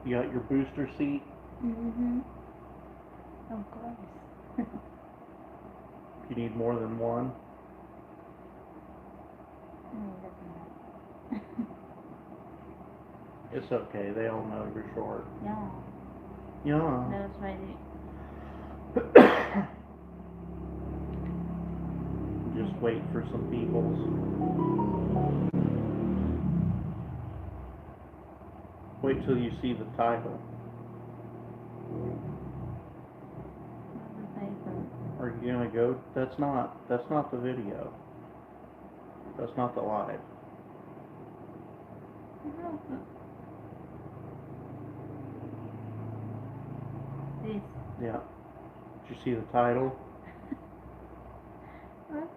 You got your booster seat. Mm-hmm. Of course. If you need more than one. No, it doesn't matter. It's okay. They all know you're short. Yeah, Yeah. that's why they. Just wait for some peoples. Wait till you see the title. Not the paper. Are you gonna go? That's not the video. That's not the live. This. Yeah. Did you see the title? What?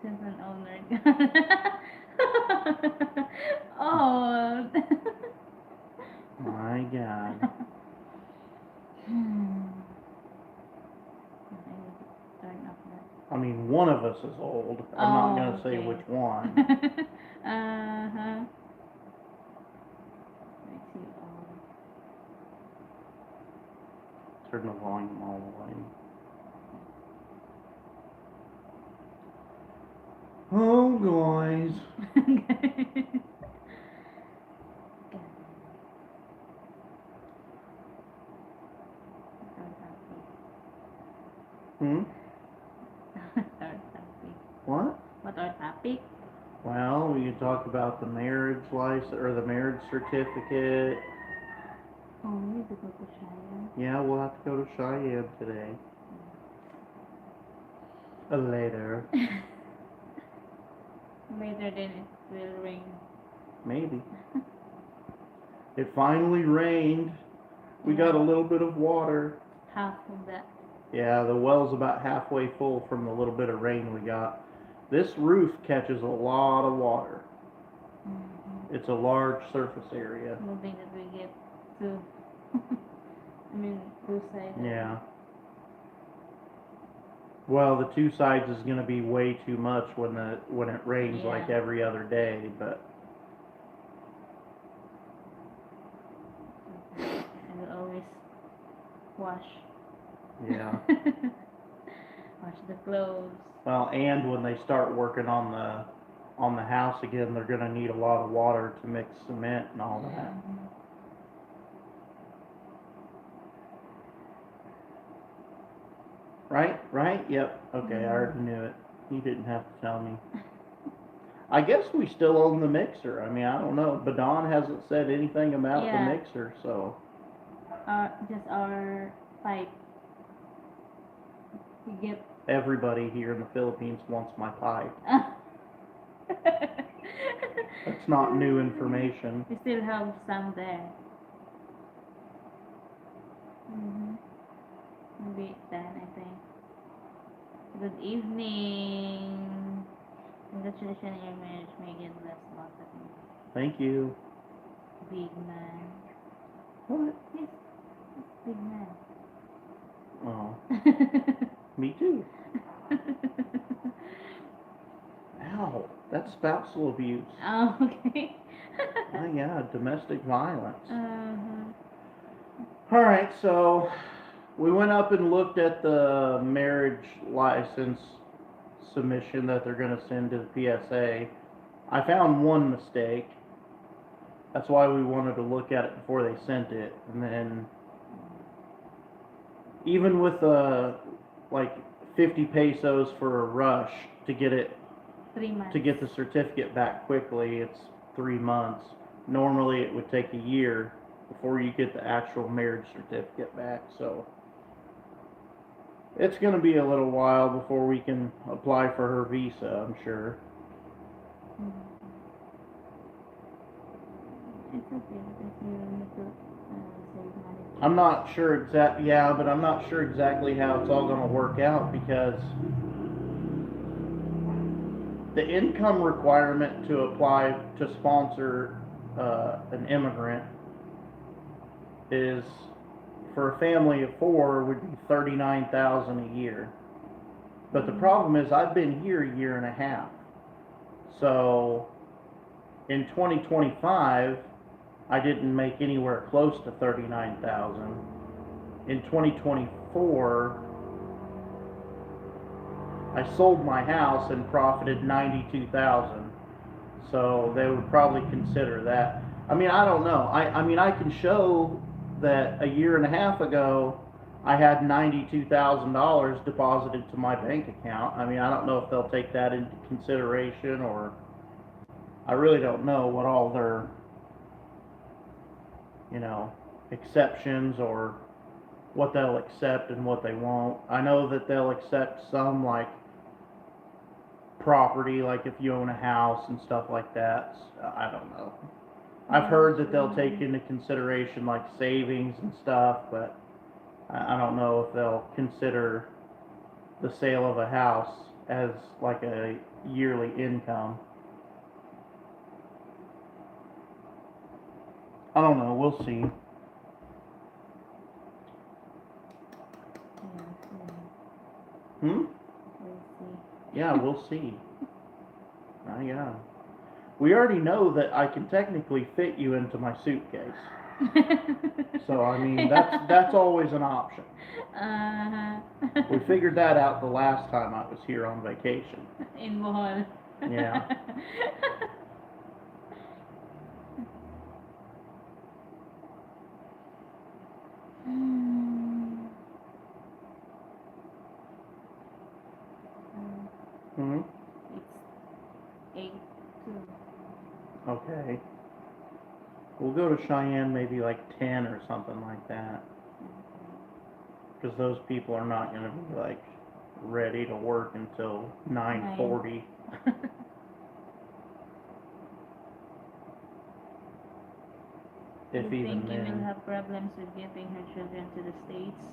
Since an owner. Oh. My God. Turn off that. I mean, one of us is old. I'm not Oh, gonna say okay. which one. Uh-huh. Makes you old. Turn the volume all the way. Oh, guys. Hmm? What? What our topic? Well, we can talk about the marriage license or the marriage certificate. Oh, we need to go to China. Yeah, we'll have to go to Cheyenne today. Later. Later then it will rain. Maybe. It finally rained. We got a little bit of water. Half of that. Yeah, the well's about halfway full from the little bit of rain we got. This roof catches a lot of water. Mm-hmm. It's a large surface area. Good thing that we get two. I mean, two sides. Yeah. Well, the two sides is going to be way too much when it rains like Yeah. every other day, but I will always wash. yeah. Wash the clothes. Well, and when they start working on the house again, they're going to need a lot of water to mix cement and all that. Mhm. Right? Right? Yep. Okay, I already knew it. You didn't have to tell me. I guess we still own the mixer. I mean, I don't know. Badon hasn't said anything about the Yeah. mixer, so Just our pipe. We get. everybody here in the Philippines wants my pipe. That's not new information. We still have some there. Mm-hmm. Maybe 10, I think. Good evening. Congratulations on your marriage, Megan. Bless both of you. Thank you. Big man. What? Yes, big man. Oh, me too. Ow, that's spousal abuse. Oh, okay. My God, domestic violence. Uh-huh. All right, so we went up and looked at the marriage license submission that they're going to send to the PSA. I found one mistake. That's why we wanted to look at it before they sent it. And then, even with like 50 pesos for a rush to get it 3 months. to get the certificate back quickly, it's 3 months. Normally, it would take a year before you get the actual marriage certificate back. So it's going to be a little while before we can apply for her visa, I'm sure. Mhm. It's okay because you need to save money. I'm not sure but I'm not sure exactly how it's all going to work out because the income requirement to apply to sponsor an immigrant is for a family of 4 would be 39,000 a year. But the problem is I've been here a year and a half. So in 2025 I didn't make anywhere close to 39,000. In 2024, I sold my house and profited 92,000. So they would probably consider that. I mean, I don't know. I mean, I can show that a year and a half ago I had $92,000 deposited to my bank account. I mean, I don't know if they'll take that into consideration, or I really don't know what all their, you know, exceptions or what they'll accept and what they won't. I know that they'll accept some, like property, like if you own a house and stuff like that. I don't know. I've heard that they'll take into consideration like savings and stuff, but I don't know if they'll consider the sale of a house as like a yearly income. I don't know. We'll see. Hmm? We'll see. Yeah, we'll see. Yeah. We already know that I can technically fit you into my suitcase. So I mean, that's always an option. We figured that out the last time I was here on vacation. In Bohol. Yeah. Hmm. It's 8:02. Okay. We'll go to Cheyenne maybe like 10 or something like that. Because those people are not going to be like ready to work until 9:40. If You even think you will then. have problems with getting her children to the States?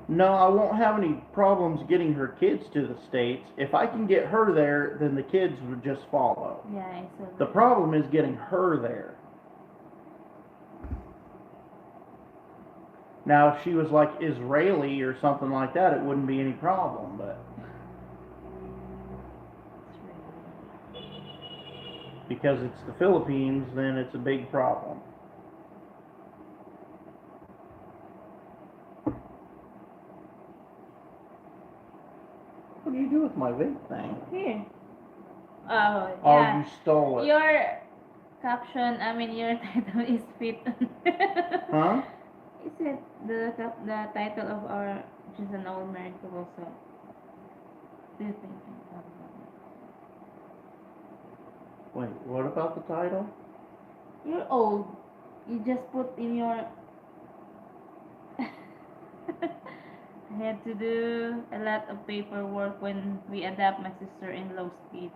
No, I won't have any problems getting her kids to the States. If I can get her there, then the kids would just follow. Yeah, I saw The that. problem is getting her there. Now, if she was like Israeli or something like that, it wouldn't be any problem, but because it's the Philippines, then it's a big problem. What do you do with my vape thing? Here. Oh, Oh, yeah. you stole it. Your caption, I mean, your title is fit. Huh? Is it the title of our, which is an old married couple, so do you think? Wait, what about the title? You're old. You just put in your. I had to do a lot of paperwork when we adopt my sister-in-law's kids.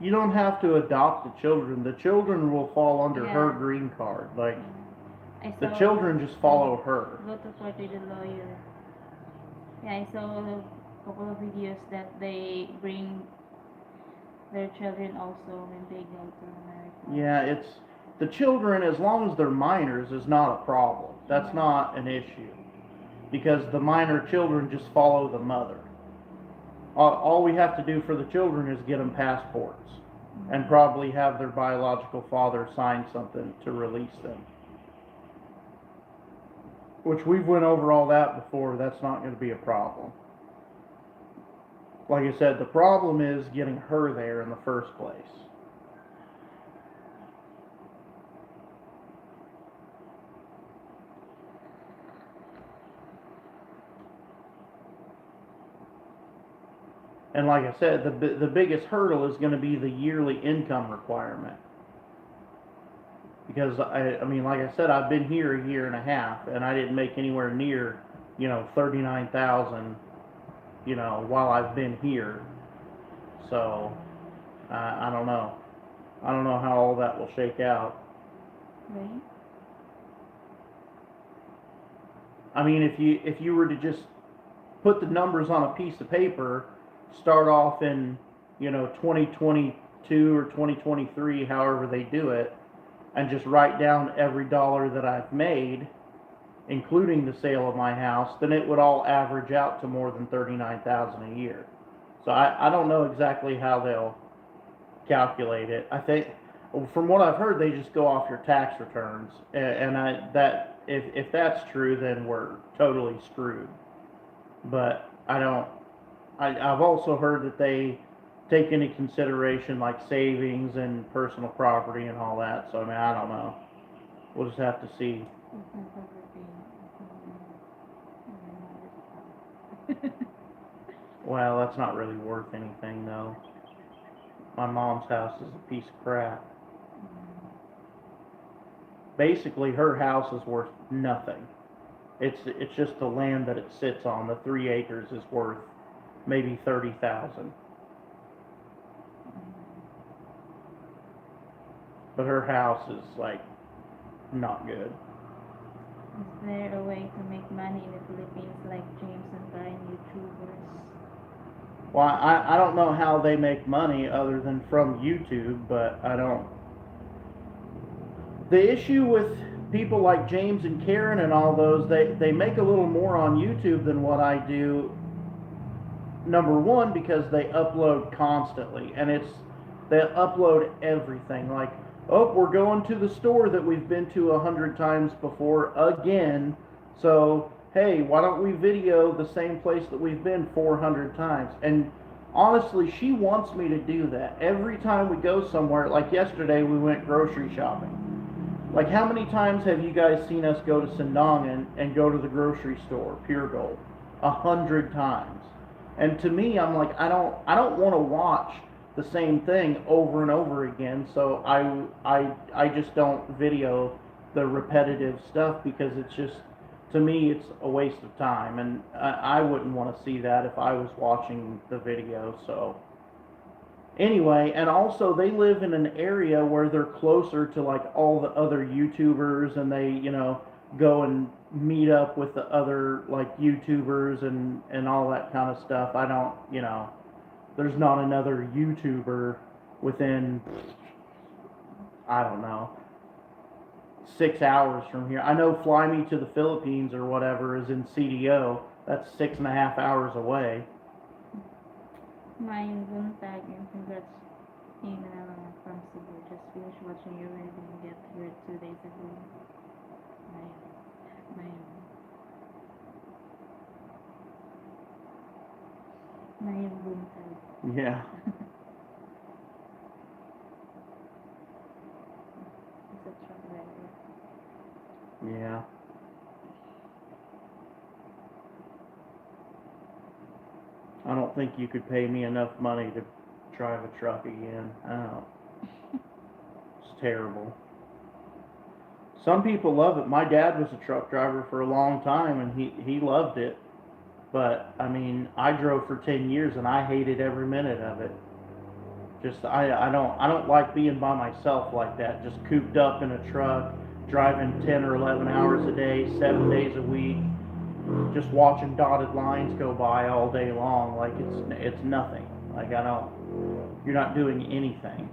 You don't have to adopt the children. The children will fall under her Yeah. green card. Like, I the saw children just follow her. go to court with the lawyer. Yeah, I saw a couple of videos that they bring their children also when they go to America. Yeah, it's the children, as long as they're minors, is not a problem. That's Yeah. not an issue. Because the minor children just follow the mother. All we have to do for the children is get them passports and probably have their biological father sign something to release them. Which we've went over all that before. That's not going to be a problem. Like I said, the problem is getting her there in the first place. And like I said, the biggest hurdle is going to be the yearly income requirement. Because I mean, like I said, I've been here a year and a half, and I didn't make anywhere near, 39,000, while I've been here. So, I don't know. I don't know how all that will shake out. Right? I mean, if you were to just put the numbers on a piece of paper, start off in 2022 or 2023, however they do it, and just write down every dollar that I've made, including the sale of my house, then it would all average out to more than 39,000 a year. So I don't know exactly how they'll calculate it. I think, from what I've heard, they just go off your tax returns, and if that's true, then we're totally screwed. But I don't. I've also heard that they take into consideration like savings and personal property and all that. So I mean, I don't know. We'll just have to see. Well, that's not really worth anything though. My mom's house is a piece of crap. Basically, her house is worth nothing. It's just the land that it sits on. The 3 acres is worth maybe 30,000. But her house is like not good. Is there a way to make money in the Philippines like James and Karen YouTubers? Well, I don't know how they make money other than from YouTube, but I don't. The issue with people like James and Karen and all those, they make a little more on YouTube than what I do. Number one, because they upload constantly, and they upload everything. Like, oh, we're going to the store that we've been to 100 times before again. So, hey, why don't we video the same place that we've been 400 times? And honestly, she wants me to do that. Every time we go somewhere, like yesterday, we went grocery shopping. Like, how many times have you guys seen us go to Sindong and go to the grocery store, Pure Gold? 100 times. And to me, I'm like, I don't want to watch the same thing over and over again. So I just don't video the repetitive stuff because it's just, to me, it's a waste of time, and I wouldn't want to see that if I was watching the video. So anyway, and also they live in an area where they're closer to like all the other YouTubers, and they, go and meet up with the other like YouTubers and all that kind of stuff. I don't, there's not another YouTuber within, I don't know, 6 hours from here. I know Fly Me to the Philippines or whatever is in CDO. That's 6.5 hours away. Mayong buntag and congrats from Cebu. Just finished watching your wedding get here 2 days ago. Mayong buntag. Yeah. It's a truck driver. Yeah. I don't think you could pay me enough money to drive a truck again. I don't. It's terrible. Some people love it. My dad was a truck driver for a long time, and he loved it. But I mean, I drove for 10 years, and I hated every minute of it. Just I don't like being by myself like that. Just cooped up in a truck, driving 10 or 11 hours a day, 7 days a week. Just watching dotted lines go by all day long, like it's nothing. Like you're not doing anything.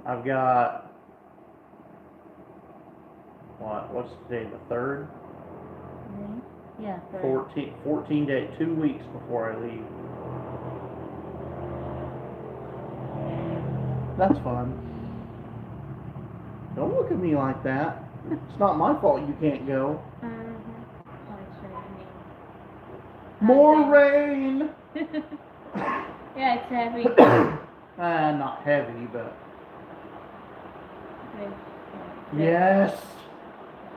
I've got, what's today, the 3rd? Yeah, 14 days, 2 weeks before I leave. That's fun. Don't look at me like that. It's not my fault you can't go. More rain! Yeah, it's heavy. Not heavy, but... Wait, yes!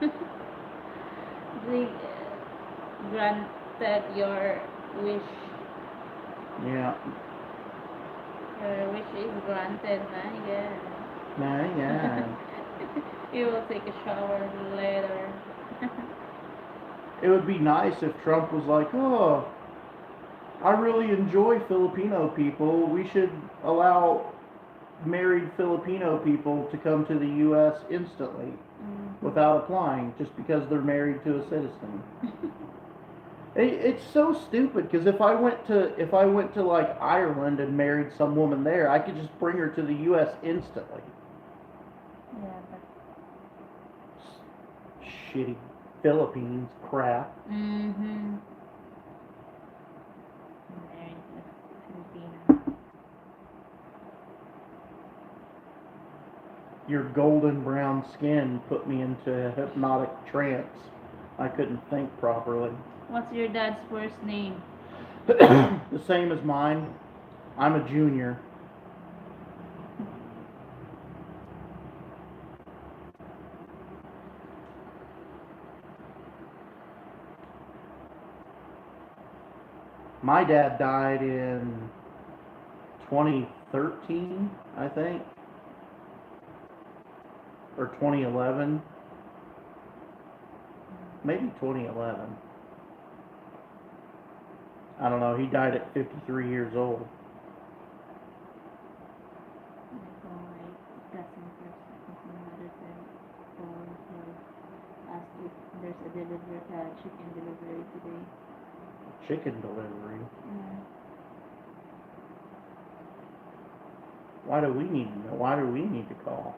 They granted your wish. Yeah. Your wish is granted, yeah. Yeah. You will take a shower later. It would be nice if Trump was like, oh, I really enjoy Filipino people. We should allow married Filipino people to come to the U.S. instantly without applying just because they're married to a citizen. It's so stupid because if I went to like Ireland and married some woman there, I could just bring her to the U.S. instantly. Yeah, shitty Philippines crap. Mm-hmm. Married to Filipino. Your golden brown skin put me into a hypnotic trance. I couldn't think properly. What's your dad's first name? The same as mine. I'm a junior. My dad died in 2013, I think, or 2011, maybe 2011. I don't know. He died at 53 years old. So my cousin first cousin mother said so asked if there's a chicken delivery today. Chicken delivery. Yeah. Why do we need to know? Why do we need to call?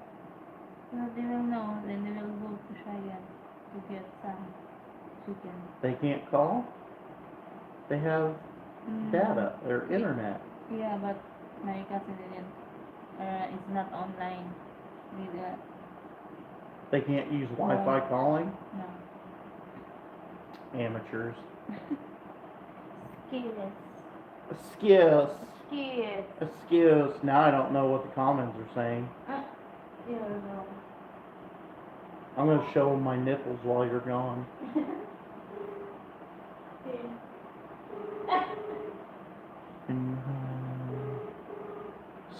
Well, they will know. Then they will go to Cheyenne to get some chicken. They can't call? They have data or Yeah. internet. Yeah, but my cousin didn't. It's not online. With They can't use Wi-Fi calling? no. Amateurs. Skills. Excuse. Skills. Excuse. Now I don't know what the comments are saying. Yeah, no. I'm going to show them my nipples while you're gone.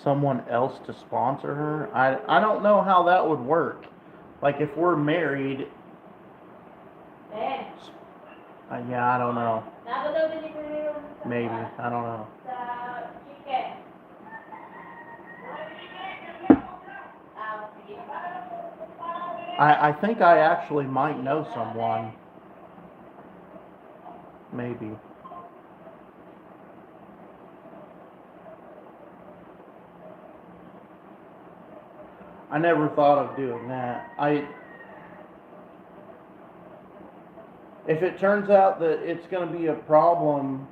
Someone else to sponsor her? I don't know how that would work. Like if we're married. Yeah, I don't know. Maybe. I don't know. I think I actually might know someone. Maybe. I never thought of doing that. If it turns out that it's going to be a problem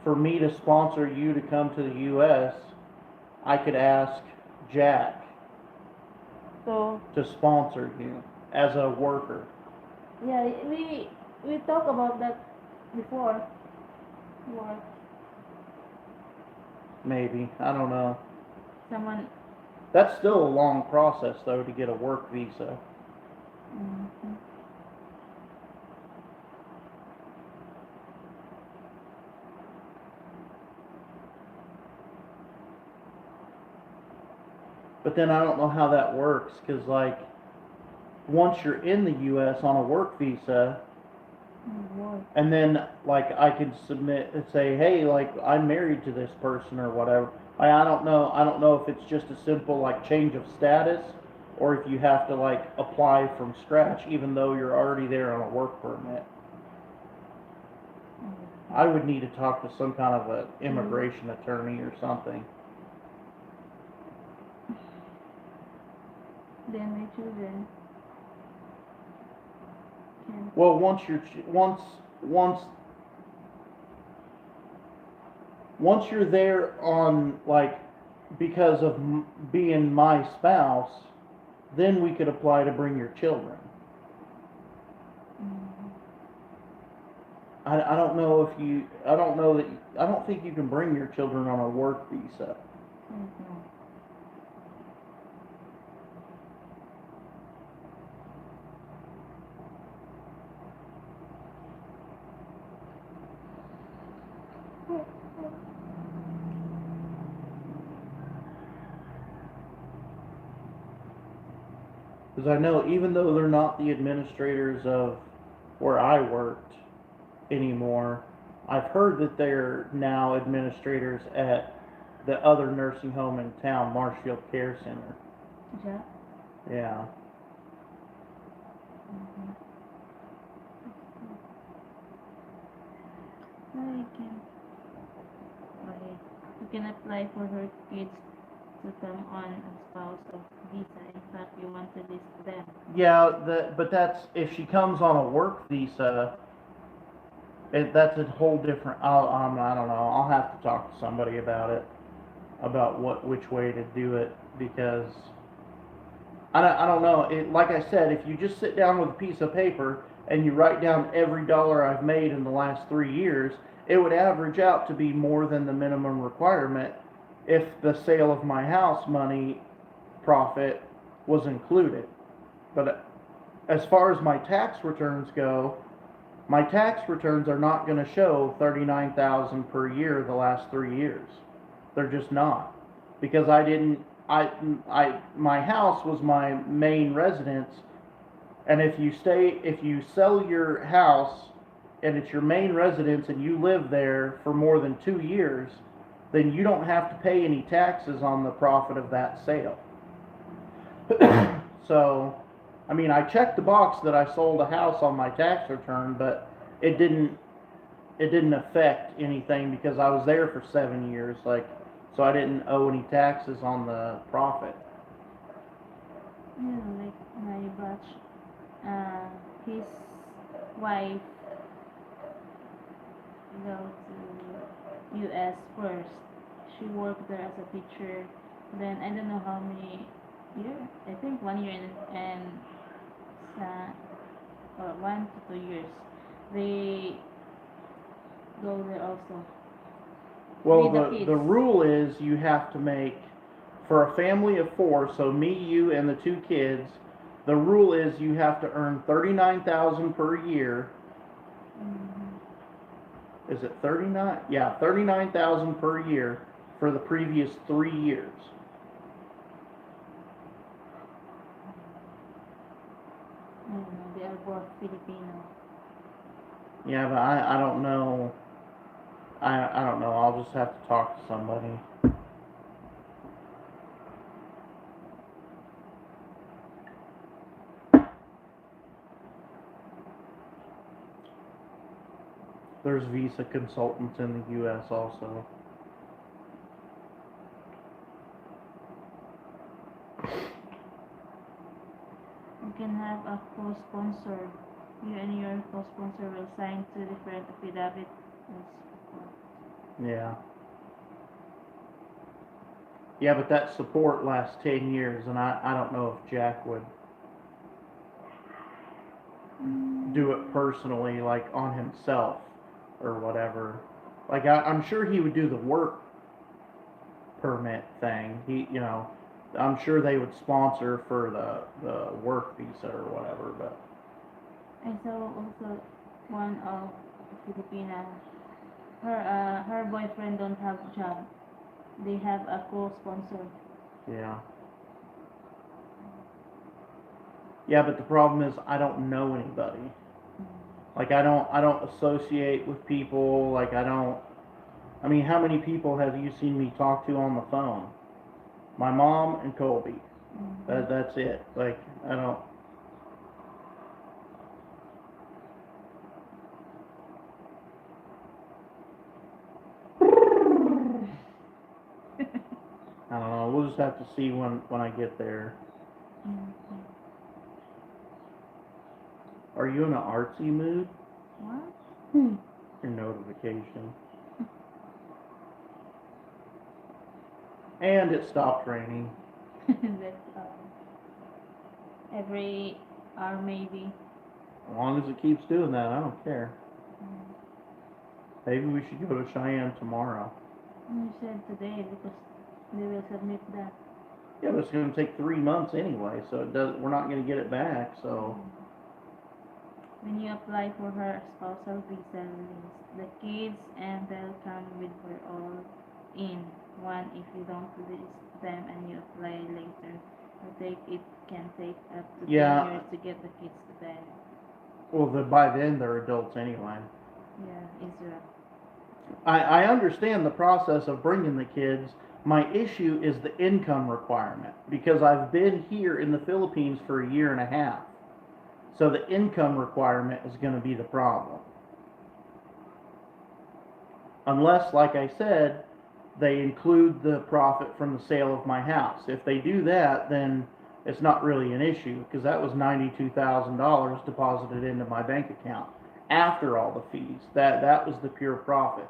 for me to sponsor you to come to the U.S., I could ask Jack So to sponsor you as a worker. yeah, we talked about that before. Or Maybe. I don't know. someone. That's still a long process, though, to get a work visa. Mm-hmm. But then I don't know how that works, because, like, once you're in the U.S. on a work visa, and then, like, I can submit and say, hey, like, I'm married to this person or whatever. I don't know. I don't know if it's just a simple, like, change of status, or if you have to, like, apply from scratch, even though you're already there on a work permit. I would need to talk to some kind of an immigration attorney or something. Then my children can. Well, once you're there on, like, because of being my spouse, then we could apply to bring your children. I don't know if you, I don't know that, I don't think you can bring your children on a work visa. Mm-hmm. Because I know even though they're not the administrators of where I worked anymore, I've heard that they're now administrators at the other nursing home in town, Marshfield Care Center. Yeah. Yeah. Mm-hmm. No, you can apply for her kids to come on a spouse of visa. In fact, you want to list them. Yeah, but that's if she comes on a work visa. That's a whole different. I don't know. I'll have to talk to somebody about it, about which way to do it, because I don't know. Like I said, if you just sit down with a piece of paper and you write down every dollar I've made in the last 3 years, it would average out to be more than the minimum requirement if the sale of my house money profit was included. But as far as my tax returns go, my tax returns are not going to show 39,000 per year the last 3 years. They're just not, because I didn't. My house was my main residence, and if you sell your house, and it's your main residence, and you live there for more than 2 years, then you don't have to pay any taxes on the profit of that sale. So, I mean, I checked the box that I sold a house on my tax return, but it didn't it didn't affect anything because I was there for 7 years, like, so I didn't owe any taxes on the profit. Yeah, like my batch, his wife go to US first. She worked there as a teacher. Then I don't know how many years. I think 1 year and or 1 to 2 years. They go there also. Well, With the the kids. rule is you have to make, for a family of four, so me, you, and the two kids, the rule is you have to earn 39,000 per year. Is it 39? Yeah, 39,000 per year for the previous 3 years. I don't know. They are both Filipino. Yeah, but I don't know. I don't know. I'll just have to talk to somebody. There's visa consultants in the U.S. also. You can have a co-sponsor. You and your co-sponsor will sign two different affidavits. Yeah. Yeah, but that support lasts 10 years, and I don't know if Jack would do it personally, like on himself or whatever. Like, I'm sure he would do the work permit thing. I'm sure they would sponsor for the work visa or whatever, but. I saw also one of Filipina. Her boyfriend don't have job. They have a co-sponsor. Yeah. Yeah, but the problem is I don't know anybody. Like, I don't associate with people. Like, I mean, how many people have you seen me talk to on the phone? My mom and Colby. That's it. Like, I don't. I don't know. We'll just have to see when I get there. Are you in an artsy mood? What? Your notification. And it stopped raining. That's every hour maybe. As long as it keeps doing that, I don't care. Maybe we should go to Cheyenne tomorrow. You said today because they will submit that. Yeah, but it's going to take 3 months anyway, so we're not going to get it back. So. When you apply for her spousal visa, the kids and they'll come with her all in one. If you don't list them and you apply later, it can take up to 10 years to get the kids to bed. Well, by then they're adults anyway. Yeah, Israel. I understand the process of bringing the kids. My issue is the income requirement, because I've been here in the Philippines for a year and a half. So the income requirement is going to be the problem. Unless, like I said, they include the profit from the sale of my house. If they do that, then it's not really an issue because that was $92,000 deposited into my bank account after all the fees. That was the pure profit.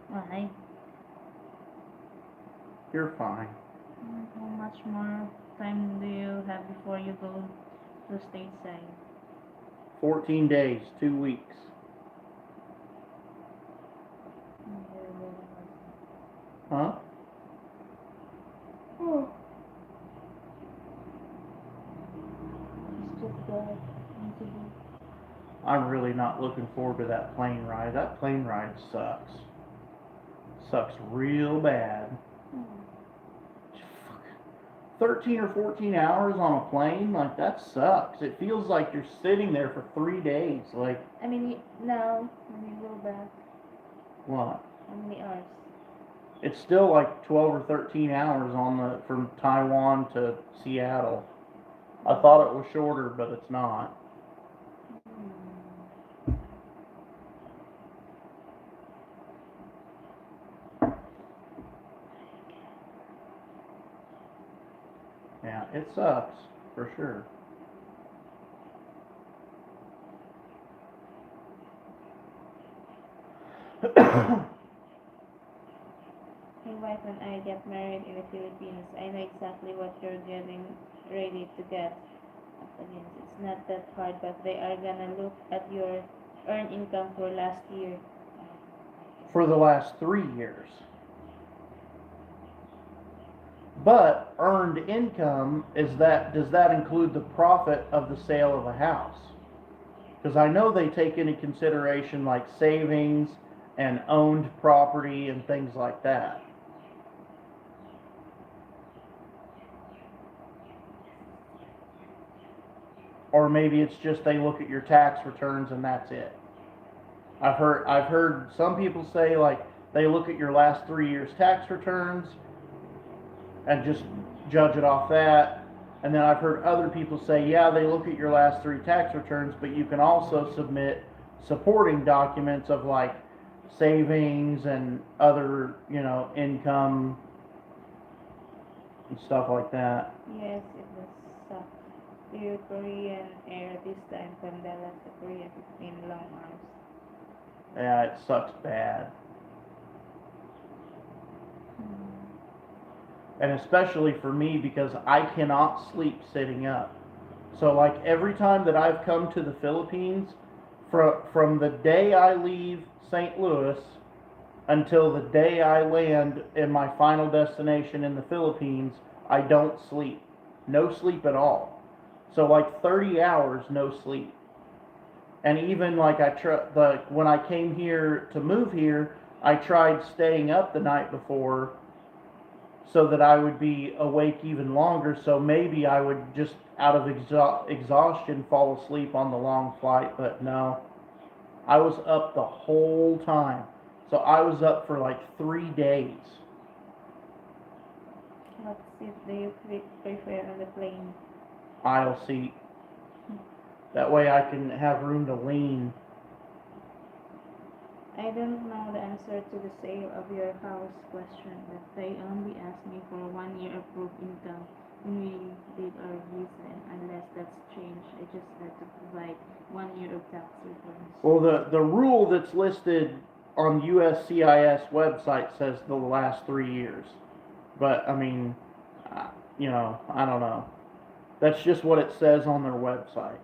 Why? You're fine. How much more time do you have before you go to stateside? 14 days, 2 weeks. Huh? Oh. It's just that easily. I'm really not looking forward to that plane ride. That plane ride sucks. Sucks real bad. 13 or 14 hours on a plane, like that sucks. It feels like you're sitting there for 3 days. Like, I mean, now when you go back, what? how many hours? It's still like 12 or 13 hours on the from Taiwan to Seattle. I thought it was shorter, but it's not. Yeah, it sucks for sure. My wife and I get married in the Philippines. I know exactly what you're getting ready to get up against. It's not that hard, but they are gonna look at your earned income for last year. For the last 3 years. But earned income does that include the profit of the sale of a house? Because I know they take into consideration like savings and owned property and things like that. Or maybe it's just they look at your tax returns and that's it. I've heard some people say like they look at your last 3 years tax returns and just judge it off that. And then I've heard other people say, yeah, they look at your last 3 tax returns, but you can also submit supporting documents of like savings and other, income and stuff like that. Yes, it was suck. Your Korean air this time from Dallas to Korea 15 long hours. Yeah, it sucks bad. And especially for me because I cannot sleep sitting up. So like every time that I've come to the Philippines, from the day I leave St. Louis until the day I land in my final destination in the Philippines, I don't sleep. No sleep at all. So like 30 hours no sleep. And even like when I came here to move here, I tried staying up the night before so that I would be awake even longer. So maybe I would just out of exhaustion fall asleep on the long flight. But no, I was up the whole time. So I was up for like 3 days. What seat do you prefer on the plane? Aisle seat. That way I can have room to lean. I don't know the answer to the sale of your house question, but they only asked me for 1 year approved income when we did our visa, and unless that's changed, I just had to provide 1 year of tax returns. Well, the rule that's listed on USCIS website says the last 3 years. But, I mean, I don't know. That's just what it says on their website.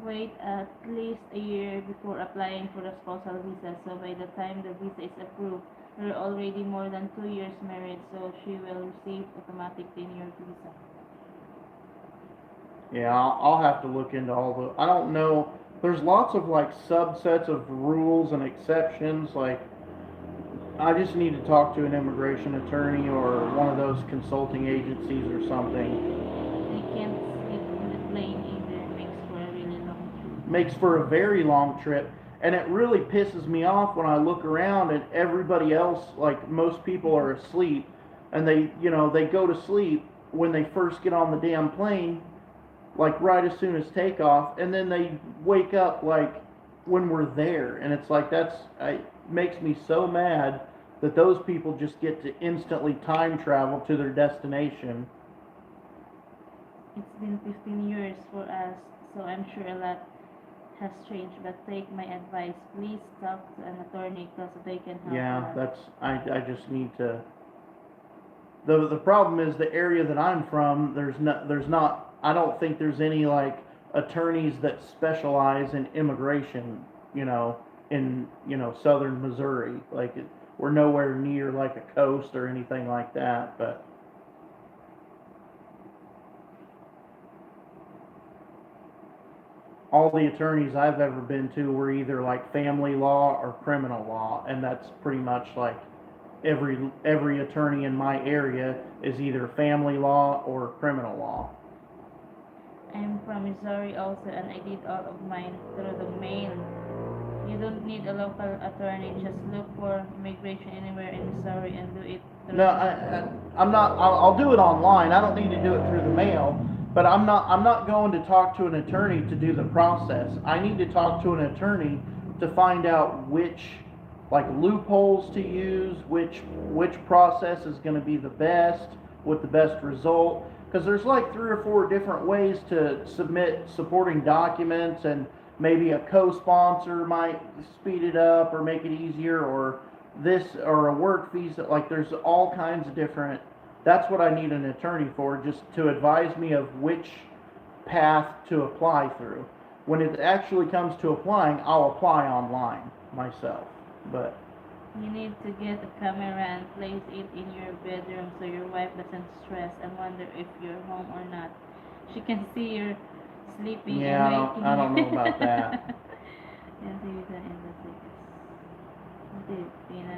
Wait at least a year before applying for a spousal visa, so by the time the visa is approved, you're already more than 2 years married, so she will receive automatic 10-year visa. Yeah, I'll have to look into all the. I don't know. There's lots of like subsets of rules and exceptions. Like, I just need to talk to an immigration attorney or one of those consulting agencies or something. I can't sleep in the plane either, makes for a really long trip. makes for a very long trip. And it really pisses me off when I look around and everybody else, like most people, are asleep, and they go to sleep when they first get on the damn plane, like right as soon as takeoff, and then they wake up like when we're there, and it's like it makes me so mad that those people just get to instantly time travel to their destination. It's been 15 years for us, so I'm sure a lot has changed. But take my advice, please talk to an attorney because they can help Yeah, a lot. I just need to. The problem is the area that I'm from. There's not. I don't think there's any like attorneys that specialize in immigration. In southern Missouri. Like we're nowhere near like a coast or anything like that. But all the attorneys I've ever been to were either like family law or criminal law, and that's pretty much like every attorney in my area is either family law or criminal law. I'm from Missouri also, and I did all of mine through the mail. You don't need a local attorney, just look for immigration anywhere in Missouri and do it through No, the. I'm not. I'll do it online. I don't need to do it through the mail. But I'm not. I'm not going to talk to an attorney to do the process. I need to talk to an attorney to find out which, like, loopholes to use, which process is going to be the best with the best result. Because there's like 3 or 4 different ways to submit supporting documents, and maybe a co-sponsor might speed it up or make it easier, or this or a work visa. Like there's all kinds of different. That's what I need an attorney for, just to advise me of which path to apply through. When it actually comes to applying, I'll apply online myself. But You need to get a camera and place it in your bedroom so your wife doesn't stress and wonder if you're home or not. She can see you're sleeping yeah, and waking. I don't know about that. Yan si Vita and the Vegas. Filipina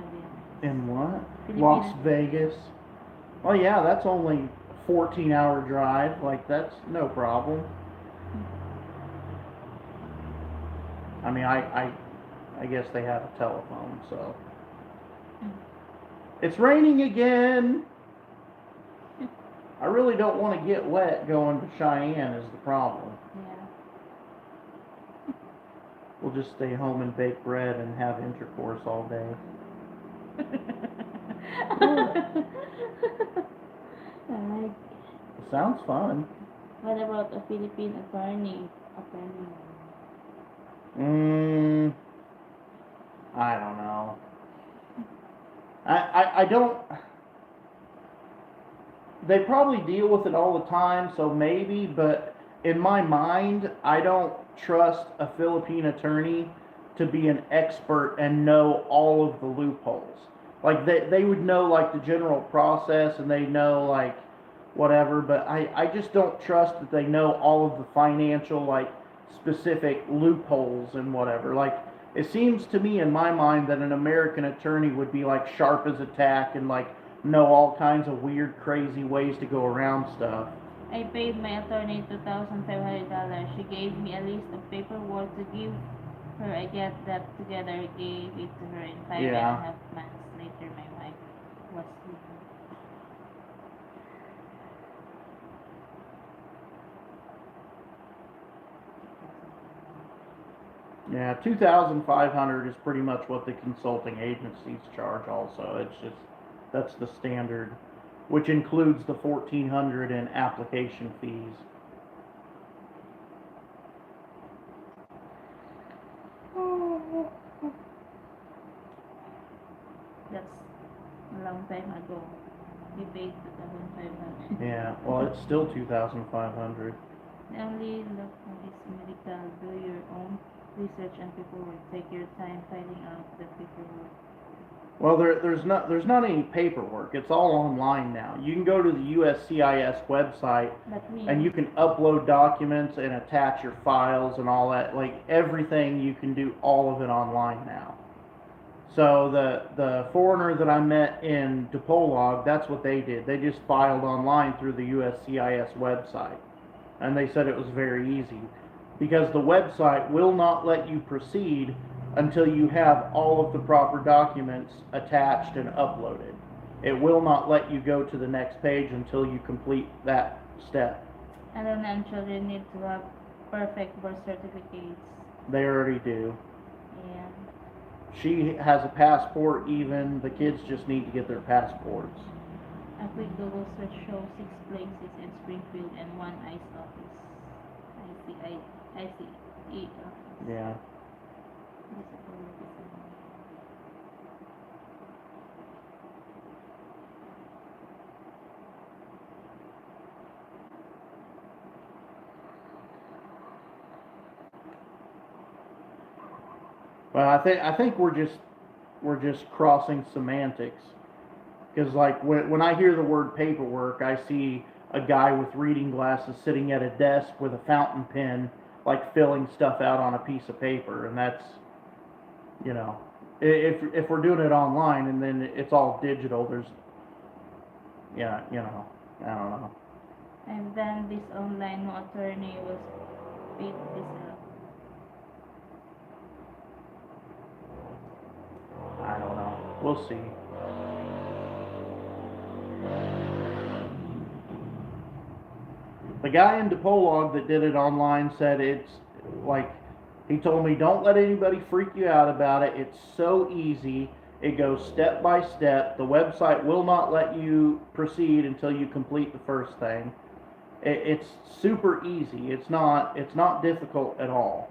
In what? Las Filipina. Vegas. Oh yeah, that's only 14-hour drive. Like that's no problem. I mean, I guess they have a telephone, so. It's raining again. I really don't want to get wet going to Cheyenne is the problem. Yeah. We'll just stay home and bake bread and have intercourse all day. Alright. Sounds fun. What about a Philippine attorney? I don't know. I don't. They probably deal with it all the time, so maybe, but in my mind, I don't trust a Philippine attorney to be an expert and know all of the loopholes. Like they would know like the general process and they know like whatever, but I just don't trust that they know all of the financial like specific loopholes and whatever. Like it seems to me in my mind that an American attorney would be like sharp as a tack and like know all kinds of weird, crazy ways to go around stuff. I paid my attorney $2,500. She gave me a list of paperwork to give her. I get that together, gave it to her in 5.5 months later. My wife was leaving. Yeah, 2,500 is pretty much what the consulting agencies charge. Also, it's just that's the standard, which includes the 1,400 in application fees. That's a long time ago. We paid 2,500. Yeah, well, it's still 2,500. The only look is medical. Do your own research and paperwork. Take your time filling out the paperwork. Well, there's not any paperwork. It's all online now. You can go to the USCIS website and you can upload documents and attach your files and all that. Like everything, you can do all of it online now. So the foreigner that I met in Dipolog, that's what they did. They just filed online through the USCIS website, and they said it was very easy. because the website will not let you proceed until you have all of the proper documents attached and uploaded. It will not let you go to the next page until you complete that step. And then children need to have perfect birth certificates. They already do. Yeah. She has a passport even. The kids just need to get their passports. A quick Google search shows 6 places in Springfield and 1 ICE office. ICE office. Yeah. Well, I think we're just crossing semantics, because like when I hear the word paperwork, I see a guy with reading glasses sitting at a desk with a fountain pen, like filling stuff out on a piece of paper, and that's, you know, if we're doing it online and then it's all digital, there's, yeah, you know, I don't know. And then this online no attorney will speed this up. I don't know. We'll see. The guy in DePolog that did it online said it's like, he told me, don't let anybody freak you out about it. It's so easy. It goes step by step. The website will not let you proceed until you complete the first thing. It's super easy. It's not difficult at all.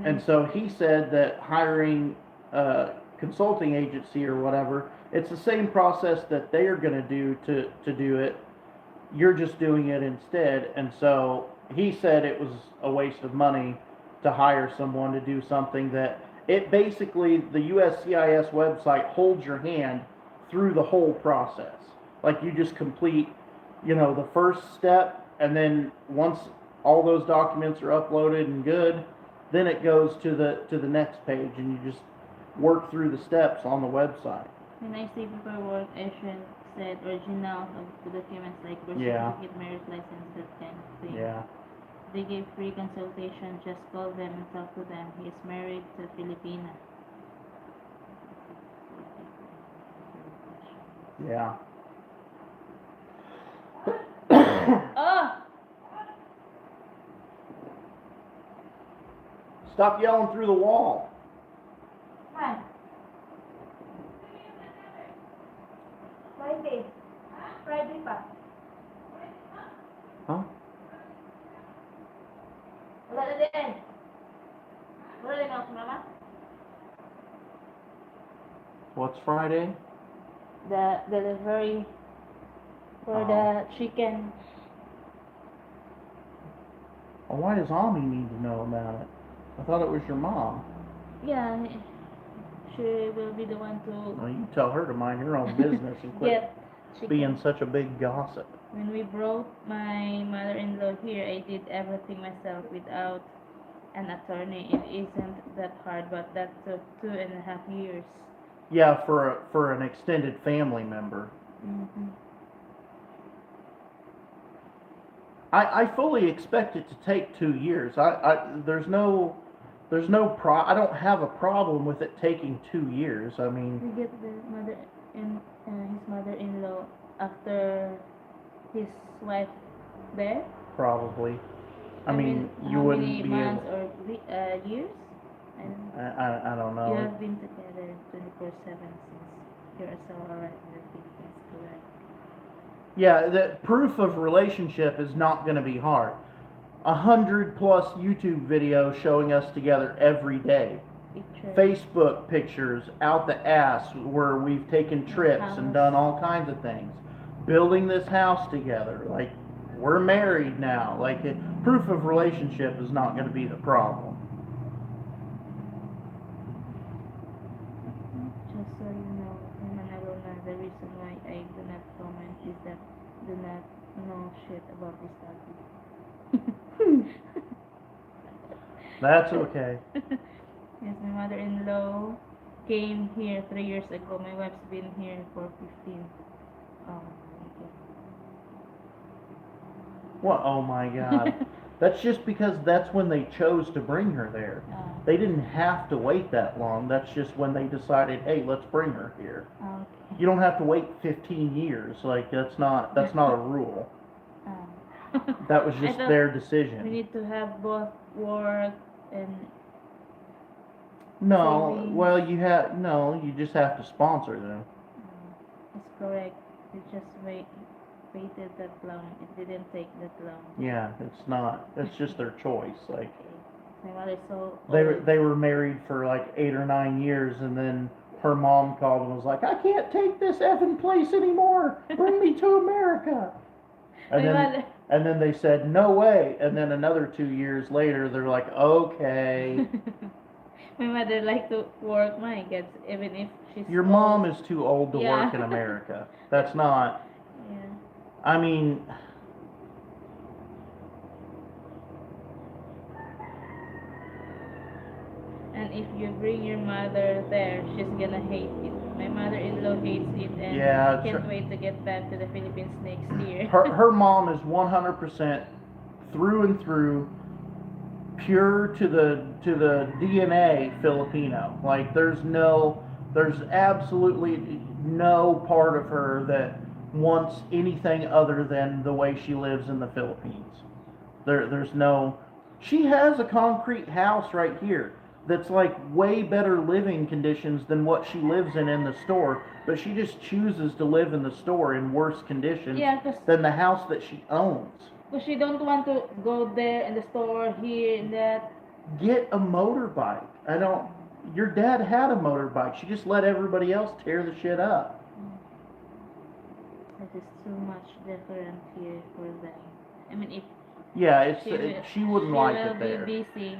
And so he said that hiring a consulting agency or whatever, it's the same process that they are going to do to do it. You're just doing it instead. And so he said it was a waste of money to hire someone to do something that it basically, the USCIS website holds your hand through the whole process. Like you just complete, you know, the first step, and then once all those documents are uploaded and good, then it goes to the next page, and you just work through the steps on the website. When I say paperwork, I should said original of the documents like birth Yeah. certificate, marriage license, that kind of thing. Yeah. They give free consultation. Just call them and talk to them. He is married to a Filipina. Yeah. Oh! Stop yelling through the wall. Hi. Friday. Friday pa. Huh? Wala na din. Wala din ako, mama. What's Friday? The delivery for the chicken. Well, why does Ami need to know about it? I thought it was your mom. Yeah, she will be the one to Well, you tell her to mind her own business and quit get chicken. being such a big gossip. When we brought my mother-in-law here, I did everything myself without an attorney. It isn't that hard, but that took 2.5 years. Yeah, for an extended family member. Mm-hmm. I fully expect it to take 2 years. There's no I don't have a problem with it taking 2 years. I mean, We get the his mother-in-law after his wife there. probably. I mean, you how wouldn't many be months able. or years? I don't know. I don't You know. have been together 24/7 since you are so alright in the Philippines, correct? Yeah, the proof of relationship is not going to be hard. 100+ YouTube videos showing us together every day. Picture. Facebook pictures out the ass where we've taken trips and done all kinds of things. Building this house together, like we're married now. Like proof of relationship is not going to be the problem. Just so you know, Manalona, the reason why I do not comment is that do not know shit about this topic. That's okay. Yes, my mother-in-law came here 3 years ago. My wife's been here for 15. Oh my god. What? Oh my God. That's just because that's when they chose to bring her there. They didn't have to wait that long. That's just when they decided, hey, let's bring her here. Okay. You don't have to wait 15 years. Like that's not a rule. That was I just thought their we decision. need to have both work and No, savings. well you just have to sponsor them. It's correct. We just waited that long. It didn't take that long. Yeah, it's not. It's just their choice. Like My mother's so they were married for like 8 or 9 years, and then her mom called and was like, "I can't take this effing place anymore. Bring me to America." And My then mother. and then they said, "No way." And then another 2 years later, they're like, "Okay." My mother like to work. My God, even if she's Your old. mom is too old to Yeah. work in America. That's not. Yeah. I mean, And if you bring your mother there, she's gonna hate it. My mother-in-law hates it and yeah, can't wait to get back to the Philippines next year. her mom is 100% through and through pure to the DNA Filipino. Like there's absolutely no part of her that wants anything other than the way she lives in the Philippines. There's no. She has a concrete house right here that's like way better living conditions than what she lives in the store, but she just chooses to live in the store in worse conditions Yeah, than the house that she owns. because she don't want to go there in the store, here and that. Get a motorbike. I don't. Your dad had a motorbike. She just let everybody else tear the shit up. It is too much different here for them. I mean, if Yeah, she wouldn't she like will it there. be busy.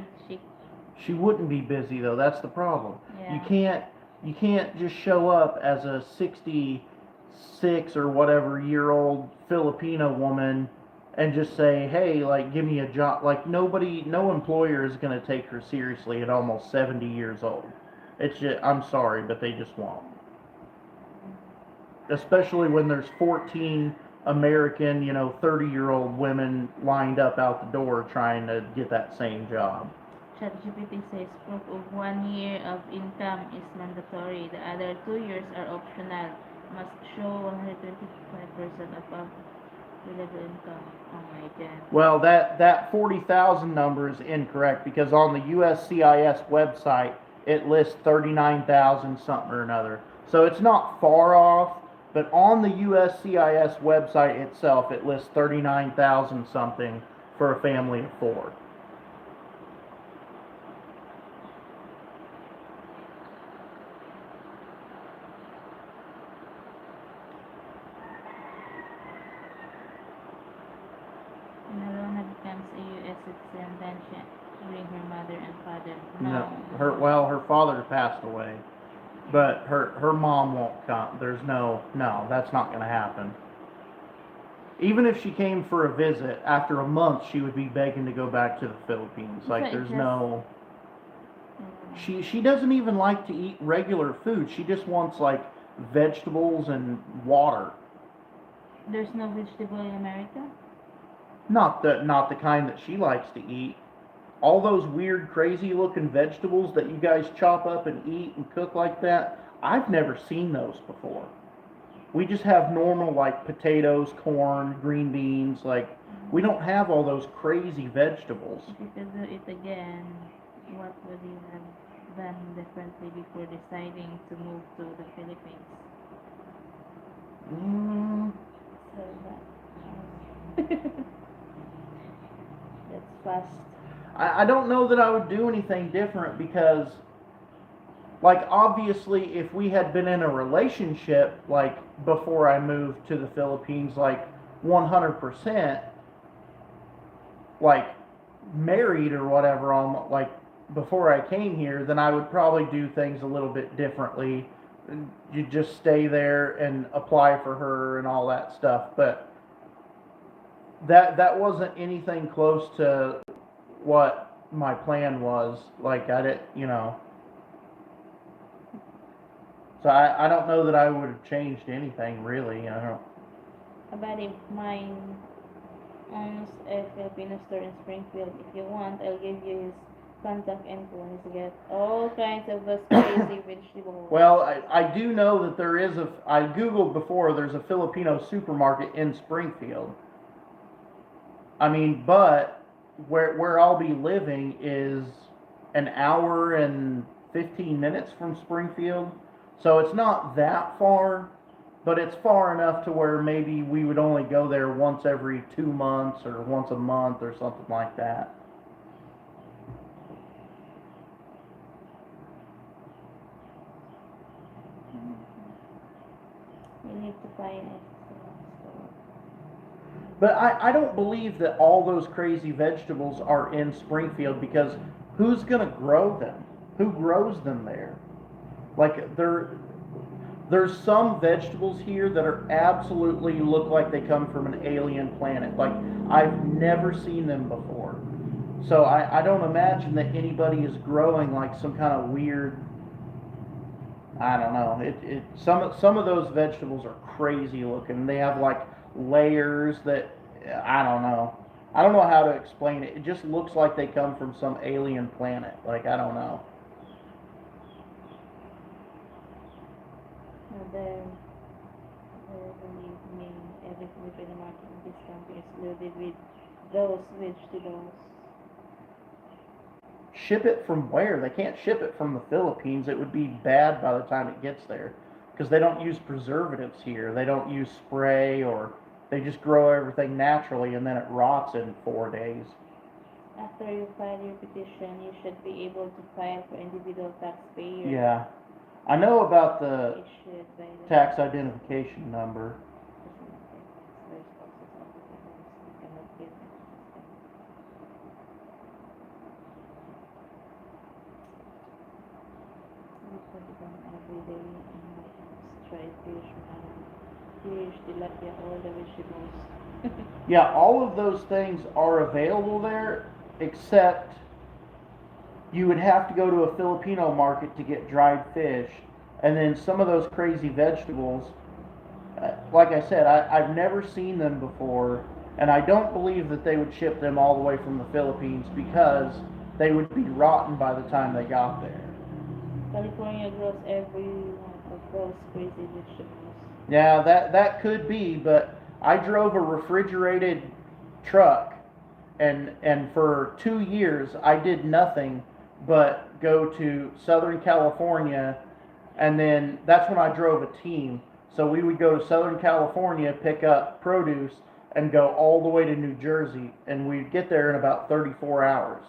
She wouldn't be busy though. That's the problem. Yeah. You can't just show up as a 66 or whatever year old Filipino woman and just say, "Hey, like give me a job." Like no employer is going to take her seriously at almost 70 years old. It's just I'm sorry, but they just won't. Especially when there's 14 American, 30-year-old women lined up out the door trying to get that same job. ChatGPT says proof of 1 year of income is mandatory. The other 2 years are optional. Must show 125% above billable income. Oh my God. Well, that 40,000 number is incorrect because on the USCIS website it lists 39,000 something or another. So it's not far off, but on the USCIS website itself it lists 39,000 something for a family of 4. When Alona becomes a U.S. citizen, then she bring her mother and father. No, No. her father passed away, but her mom won't come. There's no, that's not going to happen. Even if she came for a visit, after a month she would be begging to go back to the Philippines. So Like it there's just- no. She doesn't even like to eat regular food. She just wants like vegetables and water. There's no vegetable in America? Not the kind that she likes to eat. All those weird, crazy looking vegetables that you guys chop up and eat and cook like that, I've never seen those before. We just have normal like potatoes, corn, green beans. Like we don't have all those crazy vegetables. If you could do it again, what would you have done differently before deciding to move to the Philippines? Mm, So that's fast. I don't know that I would do anything different because, like, obviously, if we had been in a relationship, like, before I moved to the Philippines, like, 100%, like, married or whatever, on, like, before I came here, then I would probably do things a little bit differently. You just stay there and apply for her and all that stuff, but that wasn't anything close to what my plan was. Like I didn't. So I don't know that I would have changed anything really. I don't. A buddy of mine owns a Filipino store in Springfield. If you want, I'll give you his contact info and he's get all kinds of those crazy vegetables. Well, I do know that there is I Googled before, there's a Filipino supermarket in Springfield. I mean, but where I'll be living is an hour and 15 minutes from Springfield. So it's not that far, but it's far enough to where maybe we would only go there once every 2 months or once a month or something like that. You need to find it. So, But I don't believe that all those crazy vegetables are in Springfield because who's going to grow them? Who grows them there? Like there's some vegetables here that are absolutely look like they come from an alien planet. Like I've never seen them before. So I don't imagine that anybody is growing like some kind of weird. I don't know. Some of those vegetables are crazy looking. They have like layers that I don't know. I don't know how to explain it. It just looks like they come from some alien planet. Like I don't know. believe me, every Filipino market in this country is loaded with those vegetables. Ship it from where? They can't ship it from the Philippines. It would be bad by the time it gets there because they don't use preservatives here. They don't use spray or they just grow everything naturally and then it rots in 4 days. After you file your petition, you should be able to file for individual taxpayer Yeah. I know about the issued by the tax identification number. We put them every day in my house. Try fish, fish, tilapia, all the vegetables. Yeah, all of those things are available there, except you would have to go to a Filipino market to get dried fish. And then some of those crazy vegetables, like I said, I've never seen them before, and I don't believe that they would ship them all the way from the Philippines because they would be rotten by the time they got there. California grows every one of those crazy vegetables. Yeah, that could be, but I drove a refrigerated truck, and for 2 years I did nothing but go to Southern California, and then that's when I drove a team. So we would go to Southern California, pick up produce, and go all the way to New Jersey, and we'd get there in about 34 hours.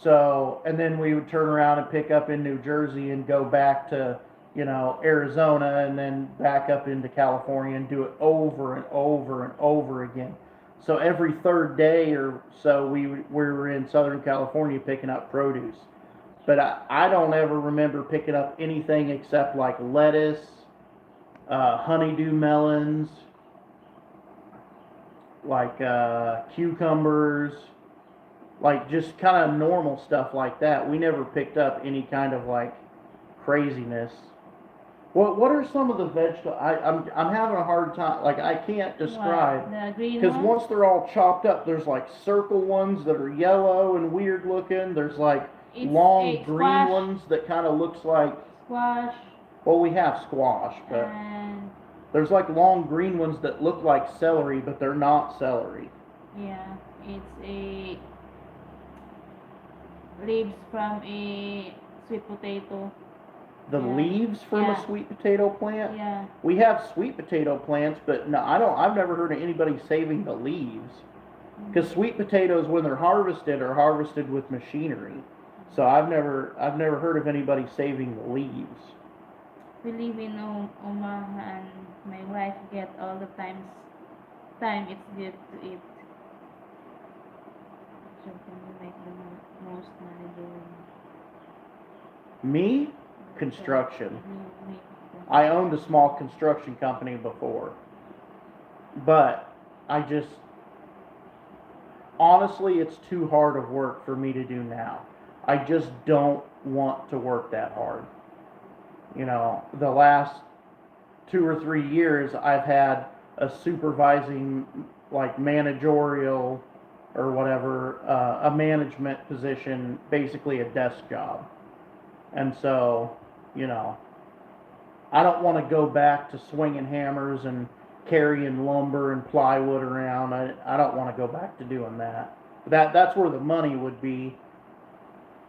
So, and then we would turn around and pick up in New Jersey and go back to, Arizona and then back up into California and do it over and over and over again. So every third day or so, we were in Southern California picking up produce. But I don't ever remember picking up anything except like lettuce, honeydew melons, like cucumbers, like just kind of normal stuff like that. We never picked up any kind of like craziness. What are some of the vegetables? I'm having a hard time. Like I can't describe What? The green because ones? once they're all chopped up, there's like circle ones that are yellow and weird looking. There's like It's long a green squash. ones that kind of looks like. Squash Well, we have squash, but and there's like long green ones that look like celery, but they're not celery. yeah, it's a leaves from a sweet potato. The Yeah. leaves from a Yeah. sweet potato plant. Yeah. We have sweet potato plants, but no, I don't. I've never heard of anybody saving the leaves. Because sweet potatoes, when they're harvested, are harvested with machinery. So I've never heard of anybody saving the leaves. We live in Omaha and my wife get all the time it's good to eat. So can you make the most money doing Me, construction. you make I owned a small construction company before, but I just honestly, it's too hard of work for me to do now. I just don't want to work that hard. The last 2 or 3 years, I've had a supervising like managerial or whatever, a management position, basically a desk job. And so, you know, I don't want to go back to swinging hammers and carrying lumber and plywood around. I don't want to go back to doing that. That's where the money would be.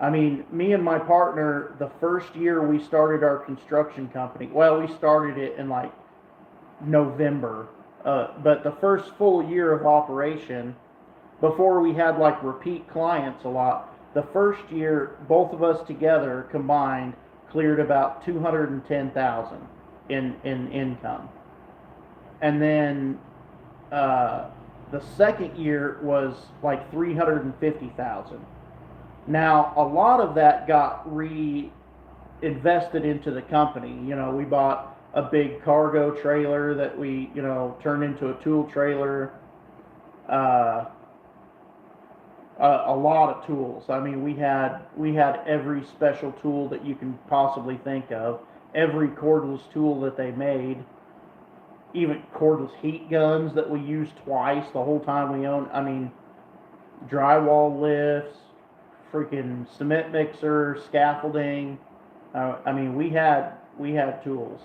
I mean, me and my partner, the first year we started our construction company, well, we started it in like November, but the first full year of operation, before we had like repeat clients a lot, the first year, both of us together combined cleared about 210,000 in income. And then the second year was like 350,000. Now, a lot of that got reinvested into the company. You know, we bought a big cargo trailer that we, you know, turned into a tool trailer. Uh, a lot of tools. I mean, we had every special tool that you can possibly think of. Every cordless tool that they made. Even cordless heat guns that we used twice the whole time we owned. I mean, drywall lifts, freaking cement mixer, scaffolding. I mean, we had tools.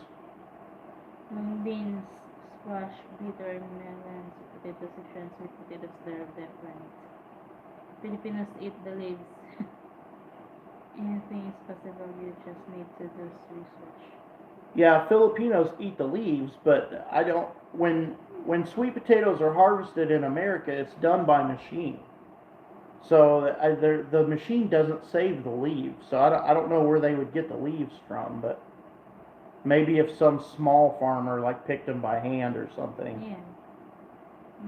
Beans, squash, bitter, melons, potato sections with potatoes that are different. Filipinos eat the leaves. Anything is possible, you just need to do research. Yeah, Filipinos eat the leaves, but I don't. When sweet potatoes are harvested in America, it's done by machine. So the machine doesn't save the leaves. So I don't know where they would get the leaves from, but maybe if some small farmer like picked them by hand or something. Yeah,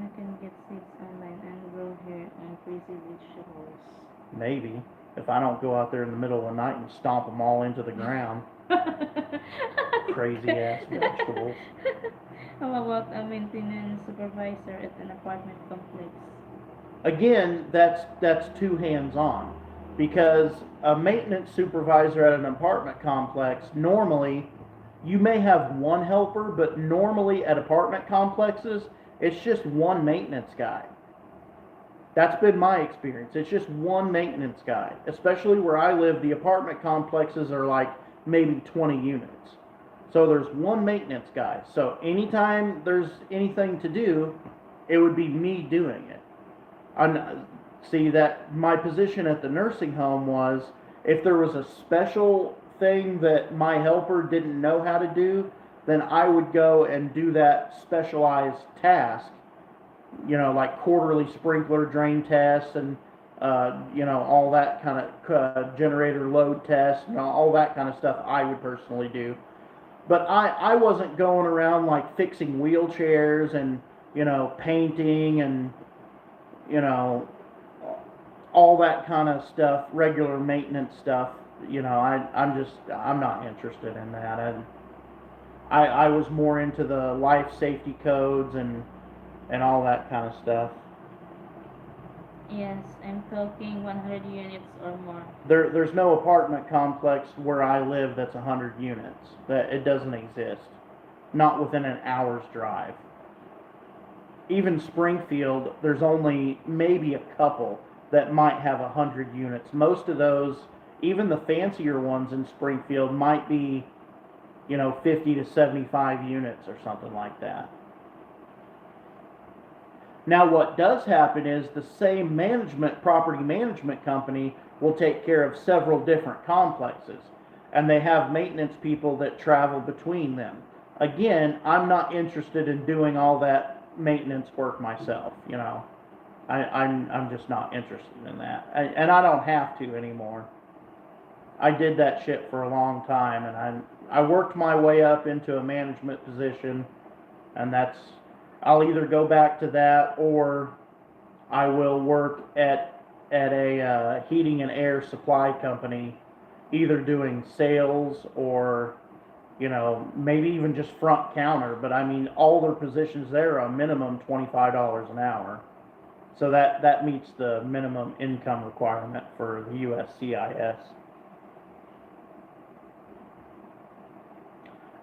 you can get seeds online and grow here on crazy vegetables. Maybe if I don't go out there in the middle of the night and stomp them all into the ground. Crazy ass vegetables. How about a maintenance supervisor at an apartment complex? Again, that's too hands-on, because a maintenance supervisor at an apartment complex, normally you may have one helper, but normally at apartment complexes it's just one maintenance guy. That's been my experience. It's just one maintenance guy. Especially where I live, the apartment complexes are like maybe 20 units. So there's one maintenance guy. So anytime there's anything to do, it would be me doing it. See that my position at the nursing home was, if there was a special thing that my helper didn't know how to do, then I would go and do that specialized task, you know, like quarterly sprinkler drain tests and, you know, all that kind of generator load tests, you know, all that kind of stuff I would personally do. But I wasn't going around like fixing wheelchairs and, you know, painting and, you know, all that kind of stuff, regular maintenance stuff. You know, I'm not interested in that. I was more into the life safety codes and all that kind of stuff. Yes, I'm talking 100 units or more. There's no apartment complex where I live that's 100 units. That it doesn't exist. Not within an hour's drive. Even Springfield, there's only maybe a couple that might have 100 units. Most of those, even the fancier ones in Springfield, might be, you know, 50 to 75 units or something like that. Now, what does happen is the same property management company will take care of several different complexes, and they have maintenance people that travel between them. Again, I'm not interested in doing all that maintenance work myself. You know, I'm just not interested in that, and I don't have to anymore. I did that shit for a long time, and I worked my way up into a management position, and I'll either go back to that, or I will work at a heating and air supply company, either doing sales or, you know, maybe even just front counter. But I mean, all their positions there are a minimum $25 an hour. So that meets the minimum income requirement for the USCIS.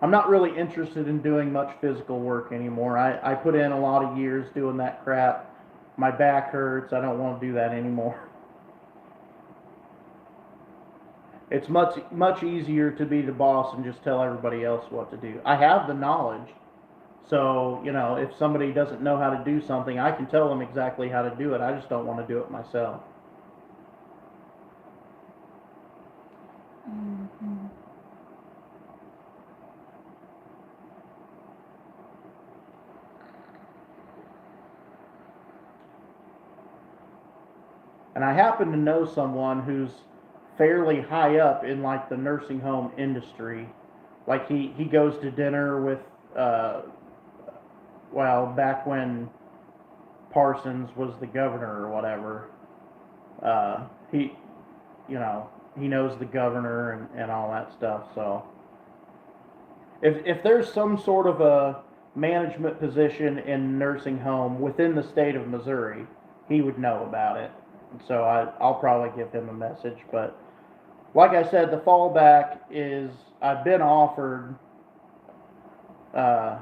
I'm not really interested in doing much physical work anymore. I put in a lot of years doing that crap. My back hurts. I don't want to do that anymore. It's much easier to be the boss and just tell everybody else what to do. I have the knowledge, so if somebody doesn't know how to do something, I can tell them exactly how to do it. I just don't want to do it myself. Mm-hmm. And I happen to know someone who's fairly high up in like the nursing home industry. Like he goes to dinner with uh, well, back when Parsons was the governor or whatever, he, he knows the governor and all that stuff. So if there's some sort of a management position in nursing home within the state of Missouri, he would know about it. So I'll probably give him a message. But like I said, the fallback is I've been offered uh,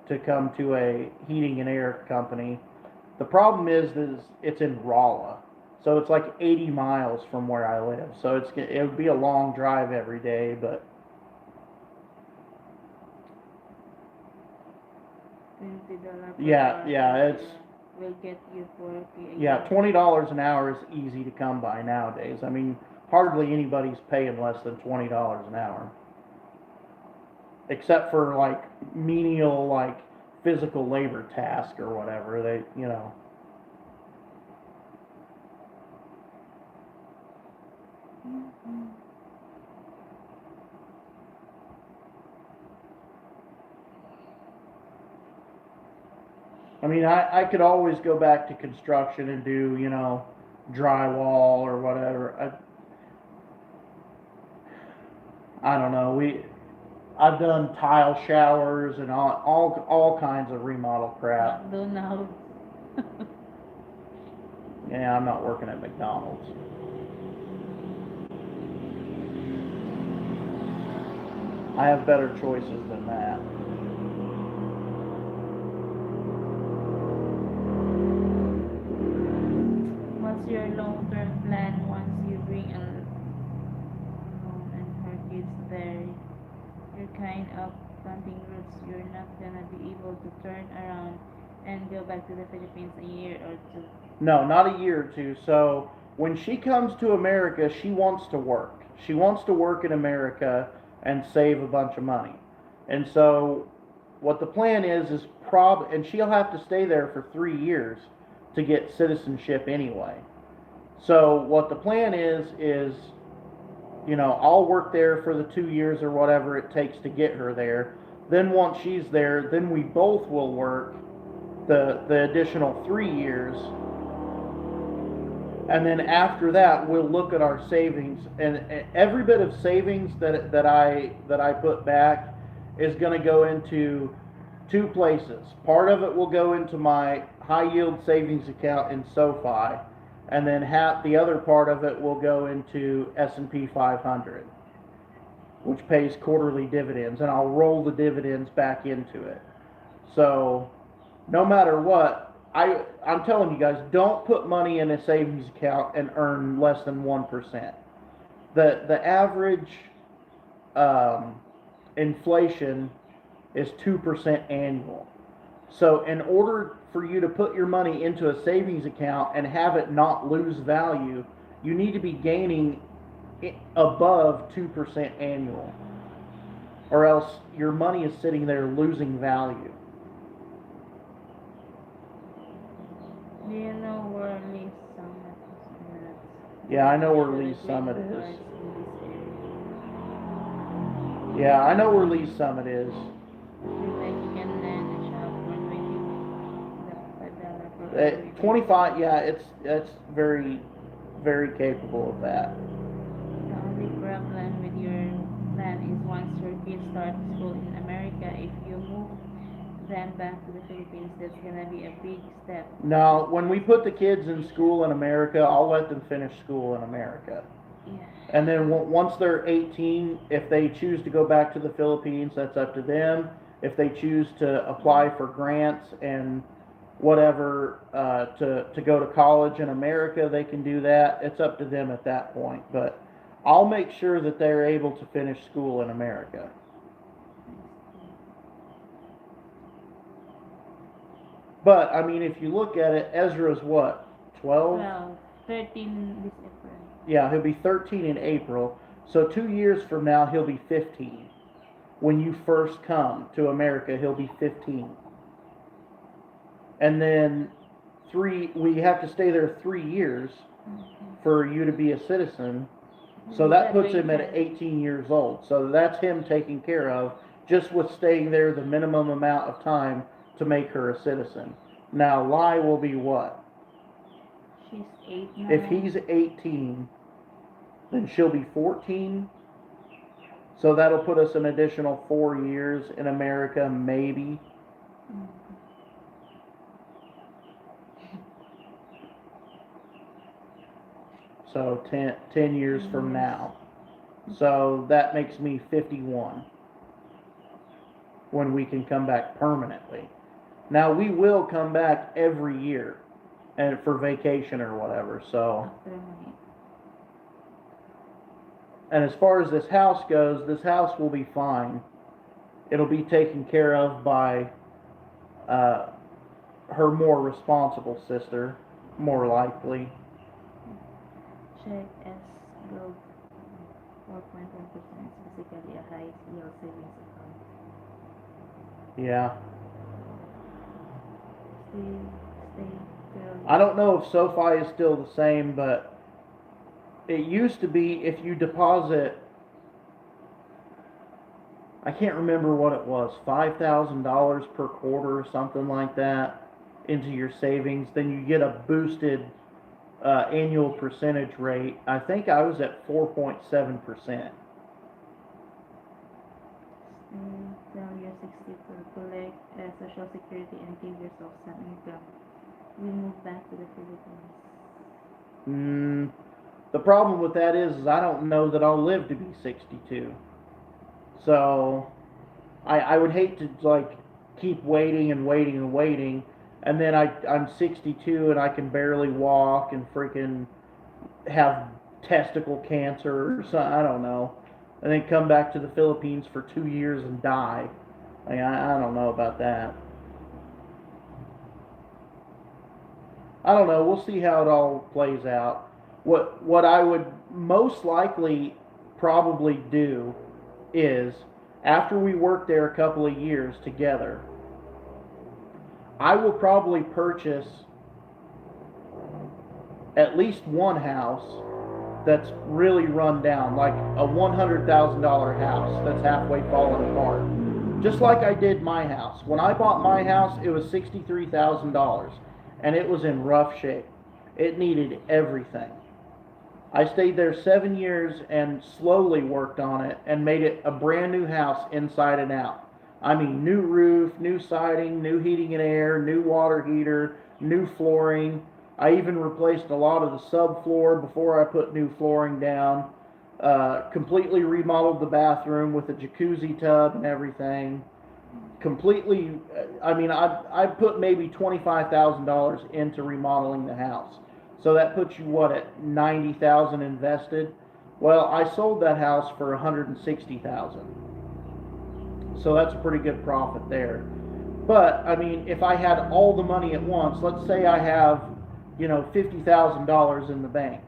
to come to a heating and air company. The problem is it's in Rolla, so it's like 80 miles from where I live. So it would be a long drive every day, but $20 per yeah, hour. it's Will get you 40 a yeah, year. $20 an hour is easy to come by nowadays. I mean, hardly anybody's paying less than $20 an hour, except for like menial like physical labor task or whatever. They. Mm-hmm. I mean, I could always go back to construction and do, drywall or whatever. I don't know. I've done tile showers and all kinds of remodel crap. McDonald's. Yeah, I'm not working at McDonald's. I have better choices than that. What's your long-term plan once you bring a home and her kids there? You're kind of planting roots. You're not gonna be able to turn around and go back to the Philippines a year or two. No, not a year or two. So when she comes to America, she wants to work. She wants to work in America and save a bunch of money. And so what the plan is and she'll have to stay there for 3 years to get citizenship anyway. So what the plan is, I'll work there for the 2 years or whatever it takes to get her there. Then once she's there, then we both will work the additional 3 years, and then after that we'll look at our savings, and every bit of savings that I put back is going to go into two places. Part of it will go into my high yield savings account in SoFi, and then the other part of it will go into S&P 500, which pays quarterly dividends, and I'll roll the dividends back into it. So no matter what, I'm telling you guys, don't put money in a savings account and earn less than 1%. The average inflation is 2% annual. So in order for you to put your money into a savings account and have it not lose value, you need to be gaining above 2% annual, or else your money is sitting there losing value. Do you know where Lee Summit is? Yeah, I know where Lee Summit is. Yeah, I know where Lee Summit is. Like you can land a shop for $25 per hour. 25, yeah, it's very, very capable of that. The only problem with your plan is once your kids start school in America, if you move them back to the Philippines, that's gonna be a big step. Now, when we put the kids in school in America, I'll let them finish school in America. Yeah. And then once they're 18, if they choose to go back to the Philippines, that's up to them. If they choose to apply for grants and whatever to go to college in America, they can do that. It's up to them at that point. But I'll make sure that they're able to finish school in America. But I mean, if you look at it, Ezra's what, 12? 12, 13 this April. Yeah, he'll be 13 in April. So 2 years from now, he'll be 15. When you first come to America, he'll be 15. And then we have to stay there 3 years for you to be a citizen. So that puts him at 18 years old. So that's him taken care of just with staying there the minimum amount of time to make her a citizen. Now, Lai will be what? She's 8 now. If he's 18, then she'll be 14. So that'll put us an additional 4 years in America, maybe. So 10 years from now. So that makes me 51 when we can come back permanently. Now we will come back every year and for vacation or whatever. So, and as far as this house goes, this house will be fine. It'll be taken care of by her more responsible sister, more likely. Check S Globe 4.1% is basically a high yield savings account. Yeah. Stay I don't know if SoFi is still the same, but it used to be if you deposit, I can't remember what it was, $5,000 per quarter or something like that into your savings, then you get a boosted annual percentage rate. I think I was at 4.7%. Tell your 60 to collect Social Security and give yourself some income. We move back to the Philippines. The problem with that is I don't know that I'll live to be 62. So I would hate to like keep waiting and waiting and waiting, and then I'm 62 and I can barely walk and freaking have testicle cancer or something, I don't know, and then come back to the Philippines for 2 years and die. I don't know about that. I don't know. We'll see how it all plays out. What I would most likely probably do is, after we work there a couple of years together, I will probably purchase at least one house that's really run down, like a $100,000 house that's halfway falling apart. Just like I did my house. When I bought my house, it was $63,000, and it was in rough shape. It needed everything. I stayed there 7 years and slowly worked on it and made it a brand new house inside and out. I mean, new roof, new siding, new heating and air, new water heater, new flooring. I even replaced a lot of the subfloor before I put new flooring down. Completely remodeled the bathroom with a jacuzzi tub and everything. Completely, I mean, I put maybe $25,000 into remodeling the house. So that puts you, what, at $90,000 invested? Well, I sold that house for $160,000. So that's a pretty good profit there. But, I mean, if I had all the money at once, let's say I have, $50,000 in the bank.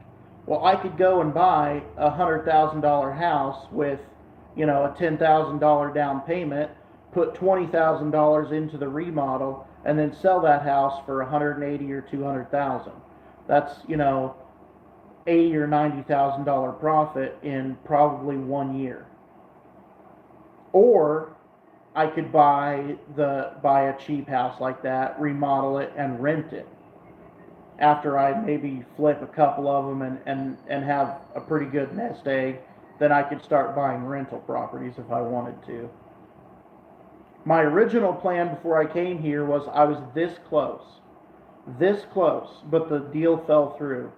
Well, I could go and buy a $100,000 house with, a $10,000 down payment, put $20,000 into the remodel, and then sell that house for $180,000 or $200,000. That's, $80,000 or $90,000 profit in probably 1 year. Or I could buy a cheap house like that, remodel it, and rent it. After I maybe flip a couple of them and have a pretty good nest egg, then I could start buying rental properties if I wanted to. My original plan before I came here was I was this close, but the deal fell through.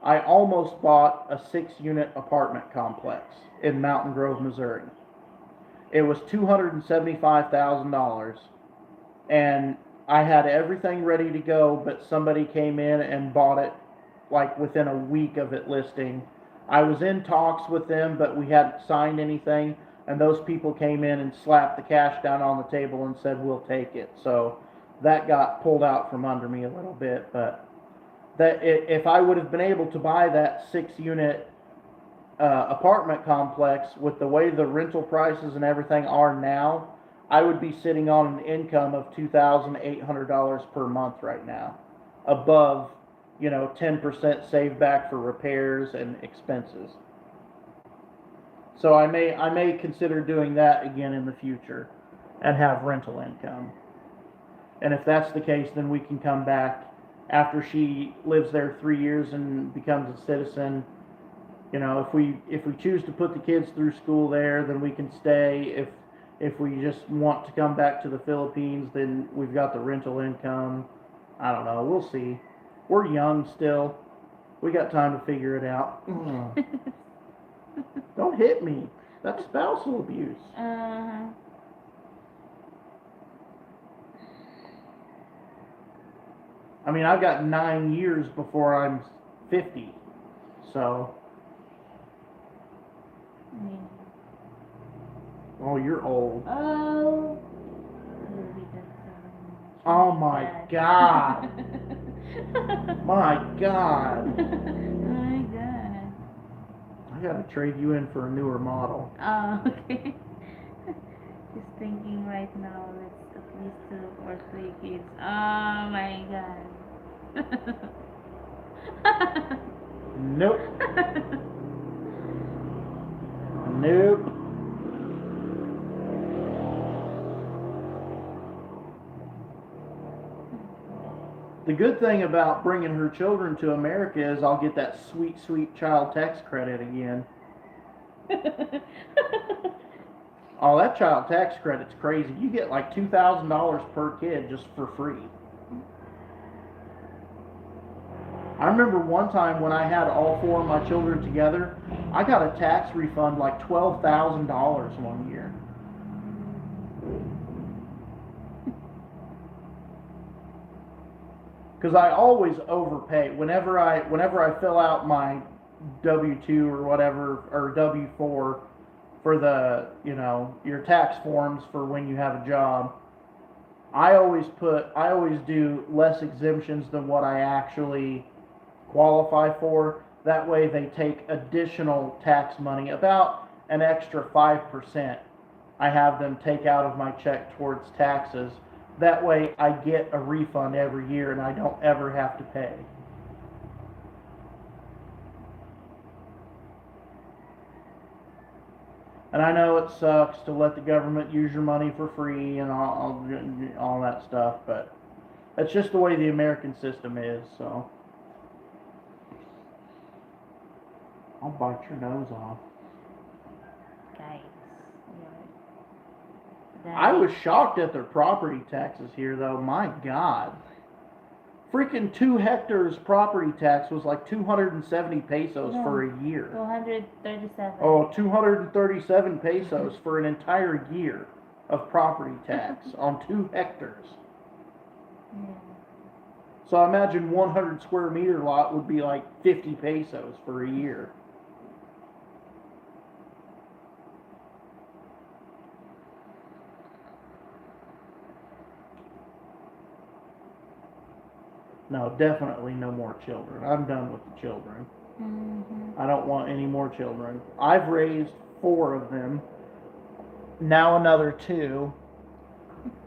I almost bought a 6-unit apartment complex in Mountain Grove, Missouri. It was $275,000, and I had everything ready to go, but somebody came in and bought it like within a week of it listing. I was in talks with them, but we hadn't signed anything, and those people came in and slapped the cash down on the table and said, we'll take it. So that got pulled out from under me a little bit, but that if I would have been able to buy that 6-unit apartment complex with the way the rental prices and everything are now, I would be sitting on an income of $2,800 per month right now, above 10% save back for repairs and expenses. So I may consider doing that again in the future and have rental income. And if that's the case, then we can come back after she lives there 3 years and becomes a citizen. If we choose to put the kids through school there, then we can stay. If we just want to come back to the Philippines, then we've got the rental income. I don't know. We'll see. We're young still. We got time to figure it out. Don't hit me. That's spousal abuse. I mean, I've got 9 years before I'm 50. So. Yeah. Oh, you're old. Oh. Oh my God. My God. My God. I gotta trade you in for a newer model. Oh, okay. Just thinking right now, let's at least 2 or 3 kids. Oh my God. Nope. Nope. The good thing about bringing her children to America is I'll get that sweet, sweet child tax credit again. Oh, that child tax credit's crazy. You get like $2,000 per kid just for free. I remember one time when I had all 4 of my children together, I got a tax refund like $12,000 one year. Because I always overpay. Whenever I fill out my W-2 or whatever, or W-4 for the, your tax forms for when you have a job, I always do less exemptions than what I actually qualify for. That way they take additional tax money, about an extra 5%. I have them take out of my check towards taxes. That way I get a refund every year and I don't ever have to pay. And I know it sucks to let the government use your money for free and all that stuff, but that's just the way the American system is, so. I'll bite your nose off. Guys, I was shocked at their property taxes here, though. My God. Freaking 2 hectares property tax was like 270 pesos for a year. 237. Oh, 237 pesos for an entire year of property tax on 2 hectares. Yeah. So I imagine 100 square meter lot would be like 50 pesos for a year. No, definitely no more children. I'm done with the children. I don't want any more children. I've raised 4 of them. Now another 2,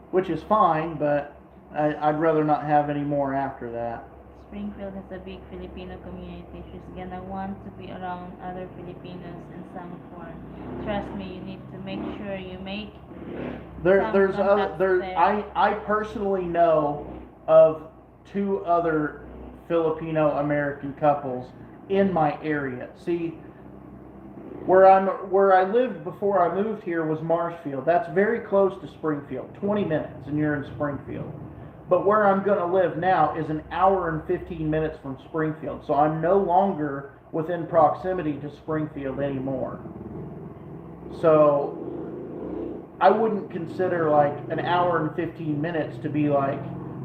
which is fine, but I'd rather not have any more after that. Springfield has a big Filipino community. She's gonna want to be around other Filipinos in some form. Trust me, you need to make sure you make There's I personally know of 2 other Filipino American couples in my area. See, where I lived before I moved here was Marshfield. That's very close to Springfield. 20 minutes and you're in Springfield. But where I'm going to live now is an hour and 15 minutes from Springfield. So I'm no longer within proximity to Springfield anymore. So I wouldn't consider like an hour and 15 minutes to be like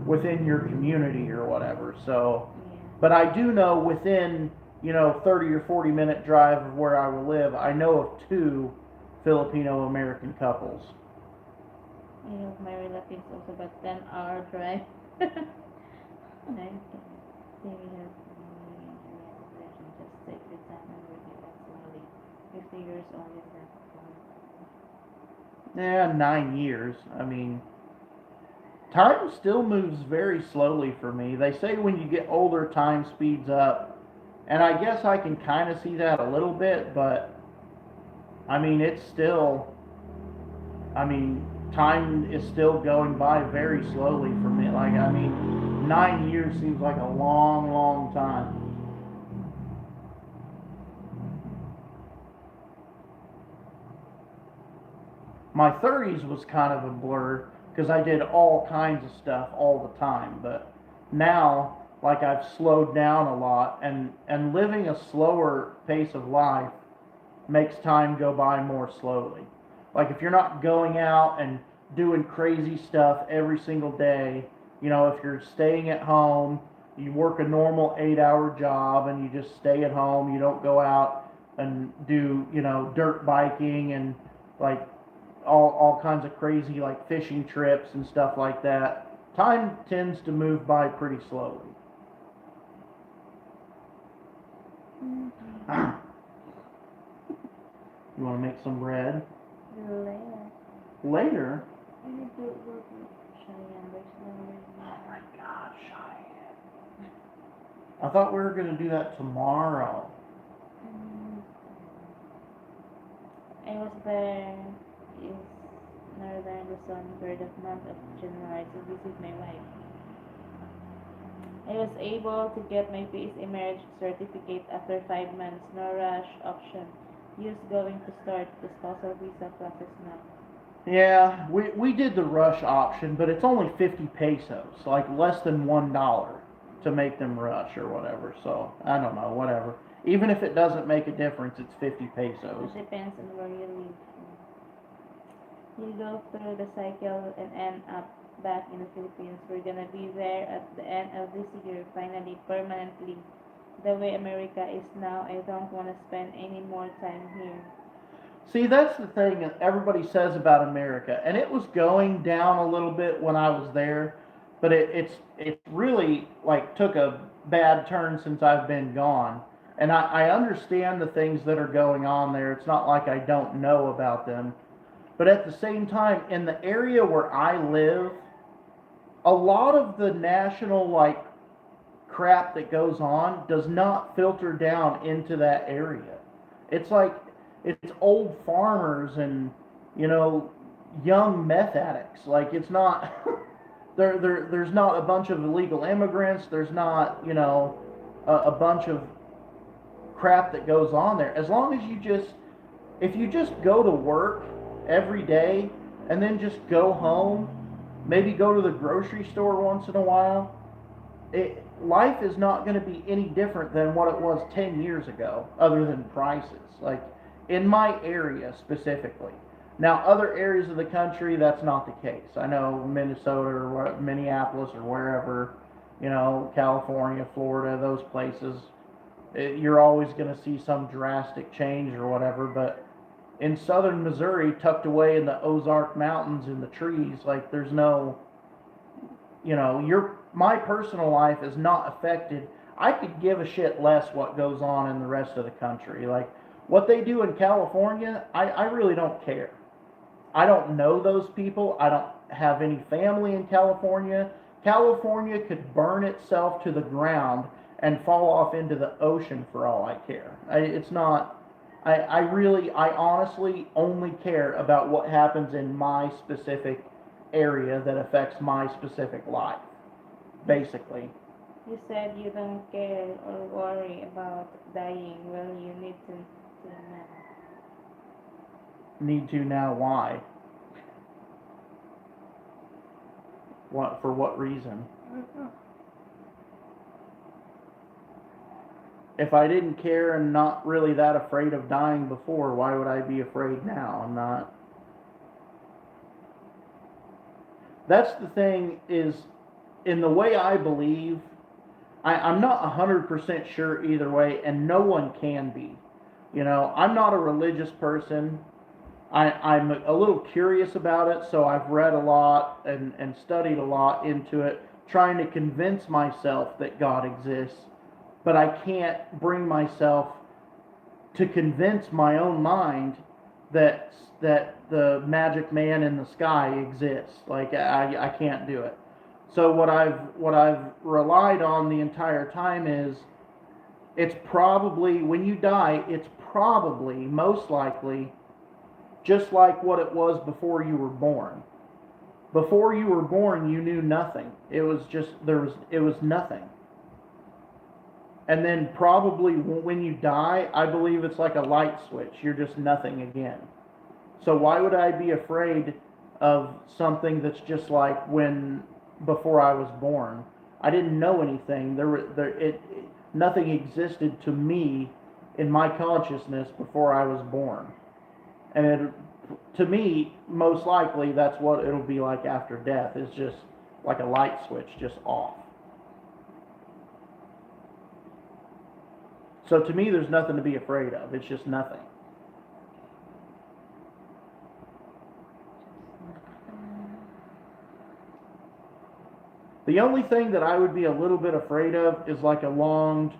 within your community or whatever. So, Yeah. but I do know within, 30 or 40 minute drive of where I will live, I know of two Filipino American couples. I have my relatives also, but 10-hour drive. I can see we have just take the time and work eventually. 50 years old is that Yeah, 9 years. I mean, time still moves very slowly for me. They say when you get older, time speeds up. And I guess I can kind of see that a little bit, but I mean, it's still, I mean, time is still going by very slowly for me. Like, I mean, 9 years seems like a long, long time. My 30s was kind of a blur because I did all kinds of stuff all the time, but now, like, I've slowed down a lot, and living a slower pace of life makes time go by more slowly. Like if you're not going out and doing crazy stuff every single day, if you're staying at home, you work a normal 8 hour job and you just stay at home, you don't go out and do, dirt biking and like all kinds of crazy like fishing trips and stuff like that. Time tends to move by pretty slowly. You want to make some bread? later. Later? We need to go to Cheyenne. There's no Oh my God, Cheyenne. I thought we were going to do that tomorrow. I was there in Northern Luzon for the month of January to visit my wife. I was able to get my PSA marriage certificate after 5 months. No rush option. Use going to start the spousal visa process now. Yeah, we did the rush option, but it's only 50 pesos, like less than $1 to make them rush or whatever. So I don't know, whatever. Even if it doesn't make a difference, it's 50 pesos. It depends on where you live. You go through the cycle and end up back in the Philippines. We're gonna be there at the end of this year, finally, permanently. The way America is now, I don't want to spend any more time here. See, that's the thing that everybody says about America, and it was going down a little bit when I was there, but it's really like took a bad turn since I've been gone. And I understand the things that are going on there. It's not like I don't know about them. But at the same time, in the area where I live, a lot of the national like crap that goes on does not filter down into that area. It's like it's old farmers and you know young meth addicts. Like it's not there's not a bunch of illegal immigrants. There's not a bunch of crap that goes on there. As long as you just if you just go to work every day and then just go home, maybe go to the grocery store once in a while, life is not going to be any different than what it was 10 years ago, other than prices. Like in my area specifically. Now, other areas of the country, that's not the case. I know Minnesota or Minneapolis or wherever, California, Florida, those places, you're always going to see some drastic change or whatever. But in southern Missouri, tucked away in the Ozark Mountains in the trees, like there's no, my personal life is not affected. I could give a shit less what goes on in the rest of the country. Like what they do in California, I really don't care. I don't know those people. I don't have any family in California. California could burn itself to the ground and fall off into the ocean for all I care. It's not. I honestly only care about what happens in my specific area that affects my specific life, basically. You said you don't care or worry about dying. Well, you need to now. Need to now, why? What, for what reason? If I didn't care and not really that afraid of dying before, why would I be afraid now? I'm not. That's the thing is, in the way I believe, I'm not 100% sure either way, and no one can be. You know, I'm not a religious person. I'm a little curious about it, so I've read a lot and studied a lot into it, trying to convince myself that God exists, but I can't bring myself to convince my own mind that the magic man in the sky exists. Like I can't do it. So what I've relied on the entire time is it's probably when you die, it's probably most likely just like what it was before you were born. Before you were born, you knew nothing. It was just it was nothing. And then probably when you die, I believe it's like a light switch. You're just nothing again. So why would I be afraid of something that's just like when before I was born? I didn't know anything. Nothing existed to me in my consciousness before I was born. And to me, most likely, that's what it'll be like after death. It's just like a light switch, just off. So to me, there's nothing to be afraid of. It's just nothing. The only thing that I would be a little bit afraid of is like a long,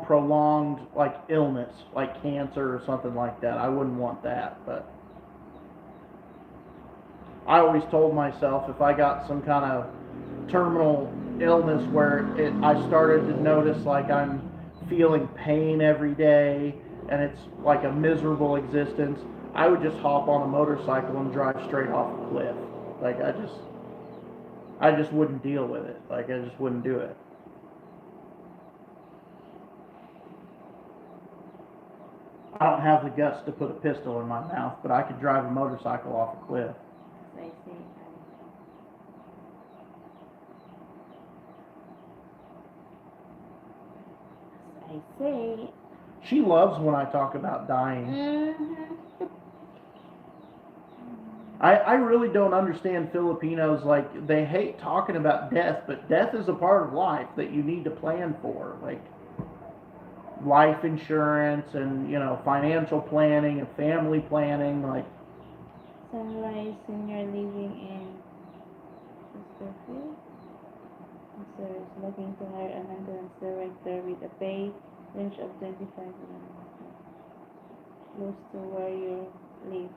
prolonged, like illness, like cancer or something like that. I wouldn't want that, but I always told myself if I got some kind of terminal illness where I started to notice like I'm feeling pain every day and it's like a miserable existence, I would just hop on a motorcycle and drive straight off a cliff. Like I just wouldn't deal with it. Like I just wouldn't do it. I don't have the guts to put a pistol in my mouth, but I could drive a motorcycle off a cliff. I see. I say. She loves when I talk about dying. Mm-hmm. I really don't understand Filipinos. Like, they hate talking about death, but death is a part of life that you need to plan for. Like, life insurance and, you know, financial planning and family planning. Like, Sunrise senior living in Chesterfield. Mr. is looking to hire a maintenance director with a pay range of 25 close to where you live.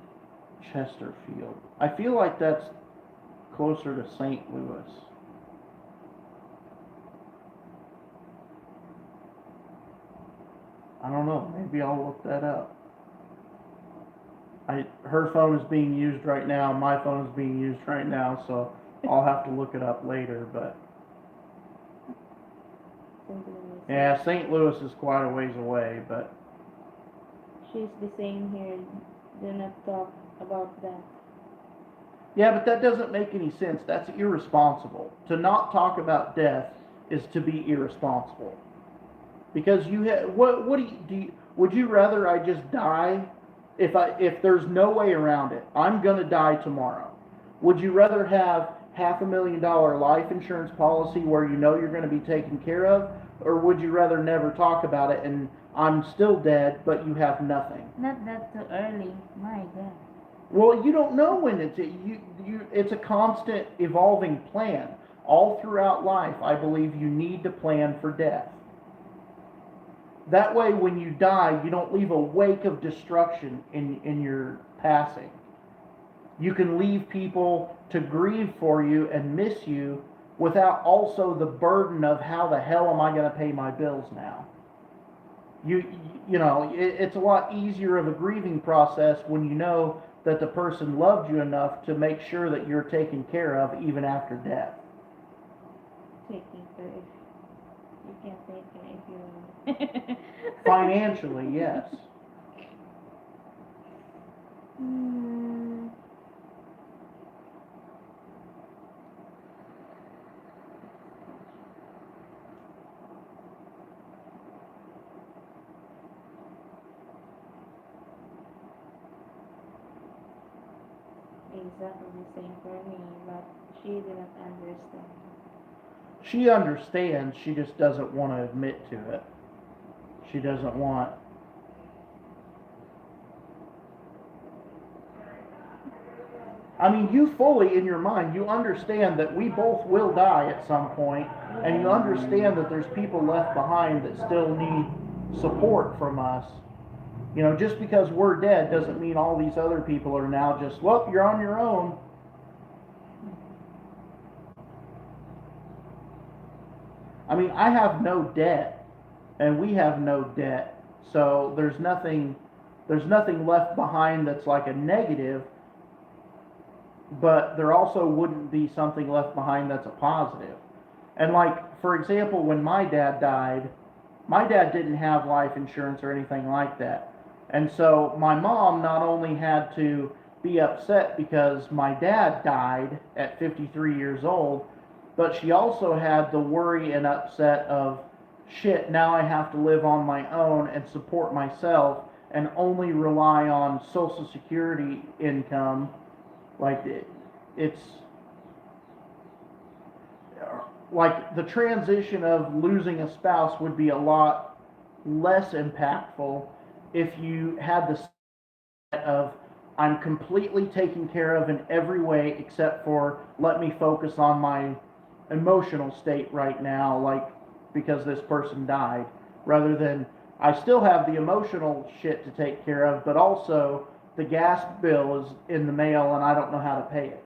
Chesterfield. I feel like that's closer to St. Louis. I don't know. Maybe I'll look that up. Her phone is being used right now. My phone is being used right now, so I'll have to look it up later. But St. Louis. yeah, St. Louis is quite a ways away. But She's the same here. Do not talk about that. yeah, but that doesn't make any sense. That's irresponsible. To not talk about death is to be irresponsible. Because what do you would you rather I just die if there's no way around it? I'm gonna die tomorrow. Would you rather have $500,000 life insurance policy where you know you're gonna be taken care of, or would you rather never talk about it and I'm still dead but you have nothing? Not that too early. My God. Well, you don't know when it's a constant evolving plan. All throughout life, I believe you need to plan for death. That way, when you die, you don't leave a wake of destruction in your passing. You can leave people to grieve for you and miss you without also the burden of how the hell am I going to pay my bills now? You know, it's a lot easier of a grieving process when you know that the person loved you enough to make sure that you're taken care of even after death. Taking care if you can't take care if you Financially, yes. exactly the same for me, but she didn't understand. She understands, she just doesn't want to admit to it. She doesn't want. I mean, you fully, in your mind, you understand that we both will die at some point, and you understand that there's people left behind that still need support from us. You know, just because we're dead doesn't mean all these other people are now just, well, you're on your own. I mean, I have no debt, and we have no debt, so there's nothing left behind that's like a negative, but there also wouldn't be something left behind that's a positive. And like, for example, when my dad died, my dad didn't have life insurance or anything like that. And so my mom not only had to be upset because my dad died at 53 years old, but she also had the worry and upset of, shit, now I have to live on my own and support myself and only rely on Social Security income. Like, it's like the transition of losing a spouse would be a lot less impactful if you had the set of, I'm completely taken care of in every way except for let me focus on my emotional state right now, like because this person died, rather than I still have the emotional shit to take care of, but also the gas bill is in the mail and I don't know how to pay it.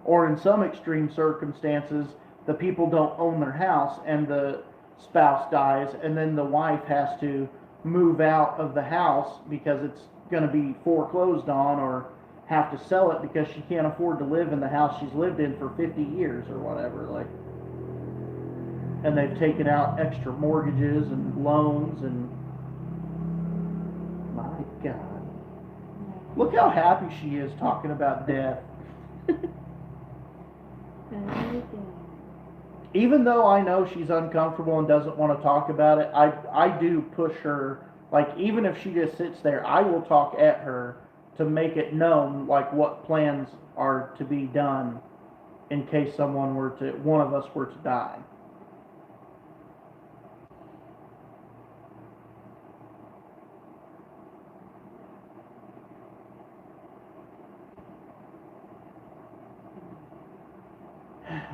Or in some extreme circumstances, the people don't own their house and the spouse dies, and then the wife has to move out of the house because it's going to be foreclosed on, or have to sell it because she can't afford to live in the house she's lived in for 50 years or whatever. Like, and they've taken out extra mortgages and loans, and my God, look how happy she is talking about death. Even though I know she's uncomfortable and doesn't want to talk about it, I do push her. Like, even if she just sits there, I will talk at her to make it known, like, what plans are to be done in case one of us were to die.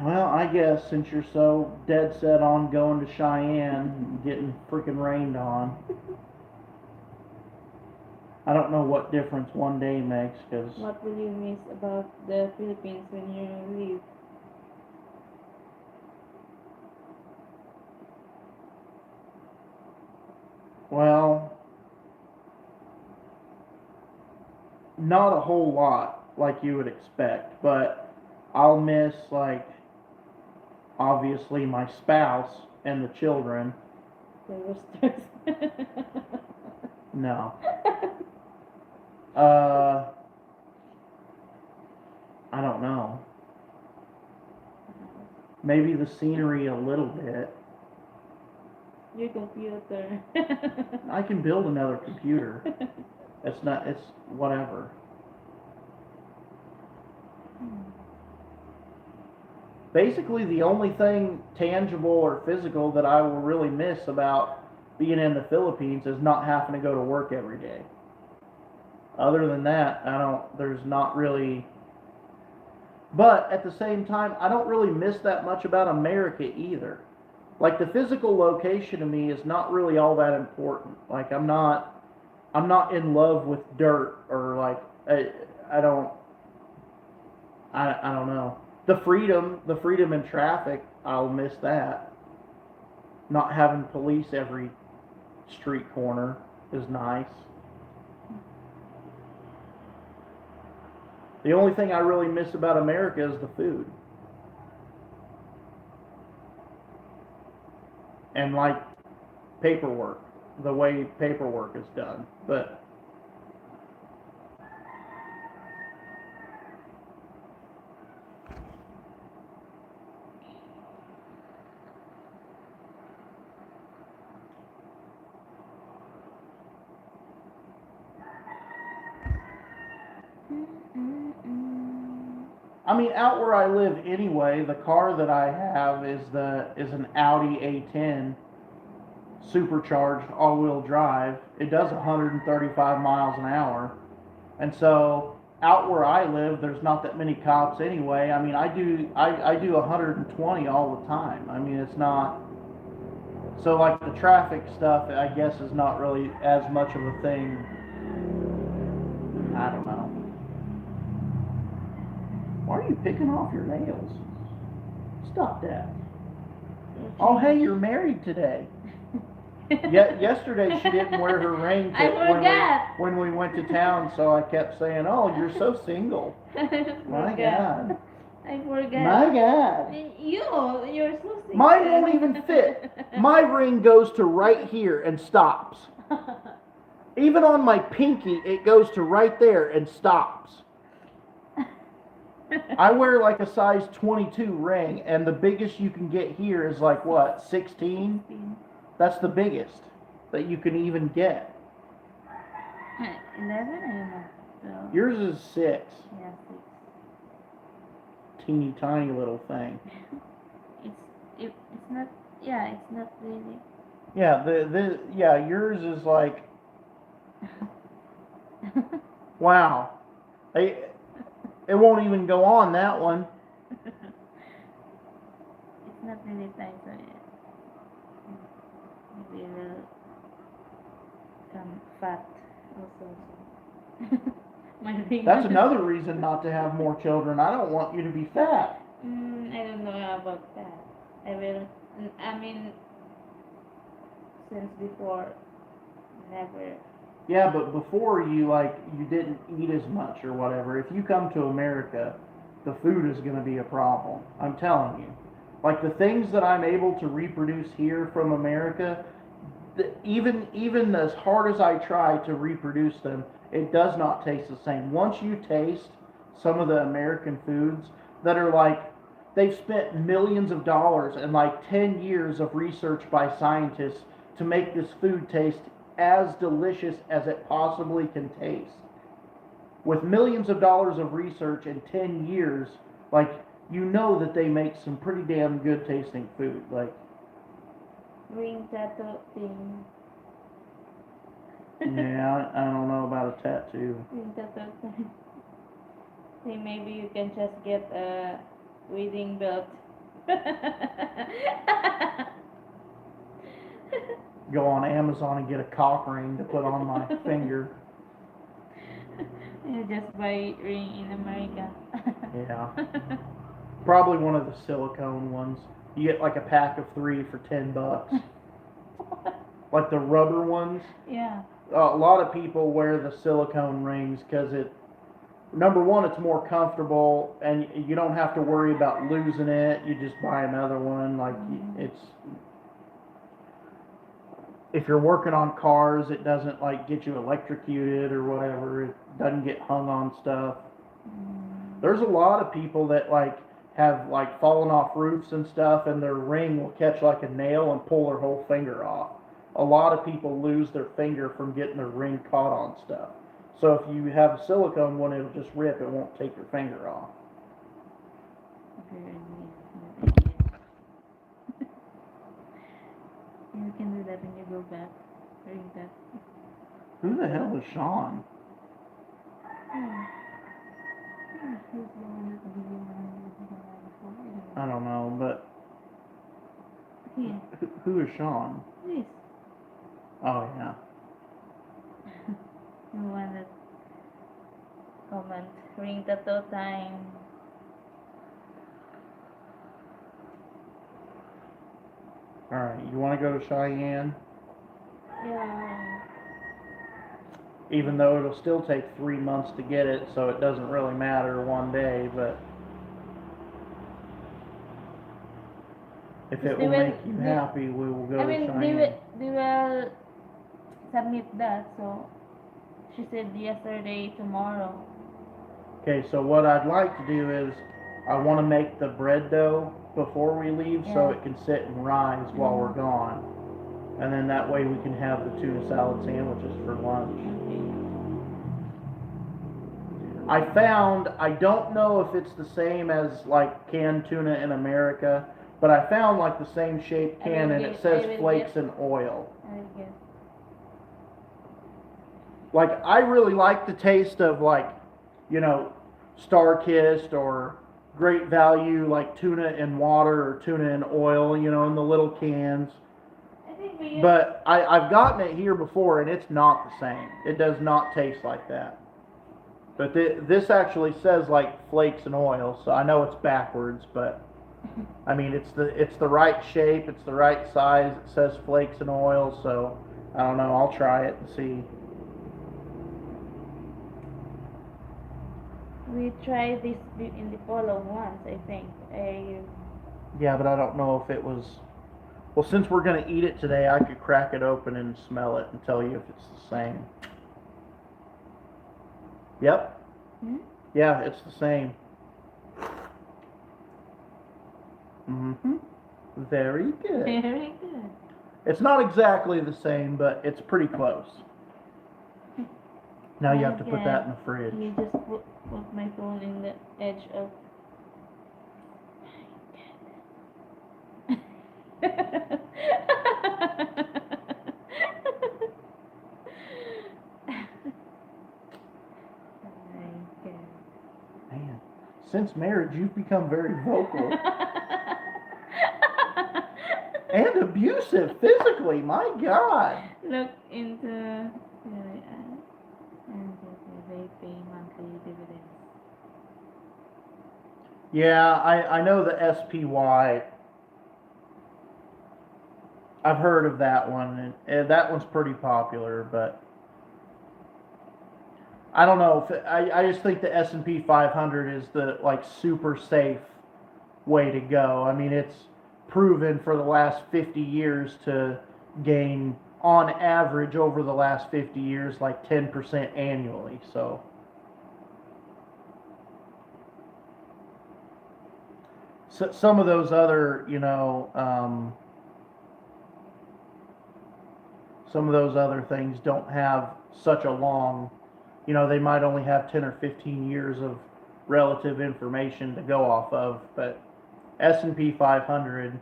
Well, I guess since you're so dead set on going to Cheyenne and getting freaking rained on, I don't know what difference one day makes, because What will you miss about the Philippines when you leave? well, not a whole lot like you would expect, but I'll miss, like, obviously my spouse and the children. The roosters. No. Uh, I don't know. Maybe the scenery a little bit. Your computer. I can build another computer. It's whatever. Basically, the only thing tangible or physical that I will really miss about being in the Philippines is not having to go to work every day. Other than that, there's not really. But at the same time, I don't really miss that much about America either. Like, the physical location to me is not really all that important. Like, I'm not in love with dirt, or like, I don't, I don't know. The freedom in traffic, I'll miss that. Not having police every street corner is nice. The only thing I really miss about America is the food. And, like, paperwork, the way paperwork is done. But I mean, out where I live anyway, the car that I have is an Audi A10 supercharged all-wheel drive. It does 135 miles an hour, and so out where I live, there's not that many cops anyway. I mean, I do 120 all the time. I mean, it's not so like the traffic stuff. I guess is not really as much of a thing. I don't know. Why are you picking off your nails? Stop that. Oh, hey, you're married today. Yesterday she didn't wear her ring I forgot. when we went to town, so I kept saying, "Oh, you're so single." My God. I forgot. My God. You're so single. Mine won't even fit. My ring goes to right here and stops. Even on my pinky, it goes to right there and stops. I wear like a size 22 ring, and the biggest you can get here is like what, 16? That's the biggest that you can even get. 11, I don't know. So, Yours is 6. yeah, 6. Teeny tiny little thing. It's not. Yeah, it's not really. Yeah, yours is like, wow. It won't even go on that one. It's not really tight, so maybe it will become fat also. My ring. That's another reason not to have more children. I don't want you to be fat. I don't know about that. I mean, since before, never. Yeah, but before you didn't eat as much or whatever. If you come to America, the food is going to be a problem. I'm telling you. Like the things that I'm able to reproduce here from America, even as hard as I try to reproduce them, it does not taste the same. Once you taste some of the American foods that are like, they've spent millions of dollars and like 10 years of research by scientists to make this food taste as delicious as it possibly can taste. With millions of dollars of research and 10 years, like, you know that they make some pretty damn good tasting food. Like, Ring tattoo thing. yeah, I don't know about a tattoo. Ring tattoo thing. Hey, maybe you can just get a wedding belt. Go on Amazon and get a cock ring to put on my finger. You just buy ring in America. Yeah. Probably one of the silicone ones. You get like a pack of 3 for $10. Like the rubber ones. Yeah. A lot of people wear the silicone rings because number one, it's more comfortable and you don't have to worry about losing it. You just buy another one. Like if you're working on cars, it doesn't like get you electrocuted or whatever. It doesn't get hung on stuff. There's a lot of people that like have like fallen off roofs and stuff, and their ring will catch like a nail and pull their whole finger off. A lot of people lose their finger from getting their ring caught on stuff. So if you have a silicone one, it'll just rip. It won't take your finger off. You can do that when you go back. Ring that. Who the hell is Sean? I don't know, but Yeah. who is Sean? This. Oh yeah. The one that comment ring tattoo time. All right, you want to go to Cheyenne? Yeah. Even though it'll still take 3 months to get it, so it doesn't really matter one day, but if it will make you happy, we will go to Cheyenne. They will submit that, so she said yesterday, tomorrow. Okay, so what I'd like to do is I want to make the bread dough before we leave so it can sit and rise while we're gone. And then that way we can have the tuna salad sandwiches for lunch. Okay. Dear I found, I don't know if it's the same as like canned tuna in America, but I found like the same shaped can and it says flakes and oil. I guess. Like, I really like the taste of like, you know, Star-Kissed or Great Value, like tuna in water or tuna in oil, you know, in the little cans. I think we use. But I've gotten it here before and it's not the same. It does not taste like that. But this actually says like flakes and oil, so I know it's backwards, but I mean it's the right shape, it's the right size. It says flakes and oil, so I don't know. I'll try it and see. We tried this in the polo once, I think. Yeah, but I don't know if it was. Well, since we're gonna eat it today, I could crack it open and smell it and tell you if it's the same. Yep. Hmm? Yeah, it's the same. Mm-hmm. Very good. Very good. It's not exactly the same, but it's pretty close. Now you have to put that in the fridge. You just put my phone in the edge of. Man, since marriage, you've become very vocal and abusive physically. My God. Look into and they pay monthly dividends. Yeah, I know the SPY. I've heard of that one, and that one's pretty popular, but I don't know. I just think the S&P 500 is the like super safe way to go. I mean, it's proven for the last 50 years to gain, on average, over the last 50 years, like 10% annually. So some of those other, some of those other things don't have such a long, they might only have 10 or 15 years of relative information to go off of, but S&P 500,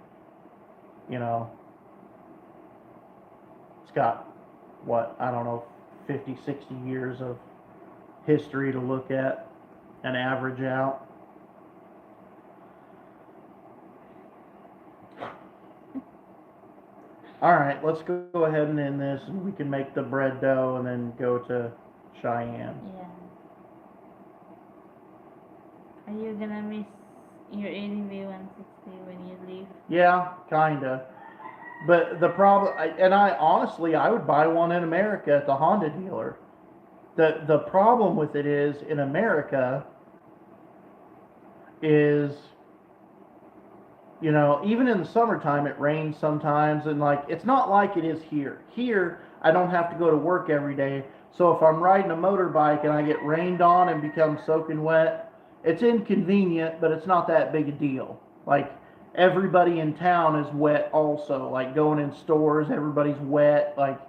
it's got, what, I don't know, 50, 60 years of history to look at and average out. All right, let's go ahead and end this, and we can make the bread dough and then go to Cheyenne. Yeah. Are you gonna miss your ADV 160 when you leave? Yeah, kinda. But the problem, I honestly, I would buy one in America at the Honda dealer. The problem with it is, in America, is, even in the summertime, it rains sometimes, and like, it's not like it is here. Here, I don't have to go to work every day, so if I'm riding a motorbike and I get rained on and become soaking wet, it's inconvenient, but it's not that big a deal. Like, everybody in town is wet also. Like, going in stores, everybody's wet. Like,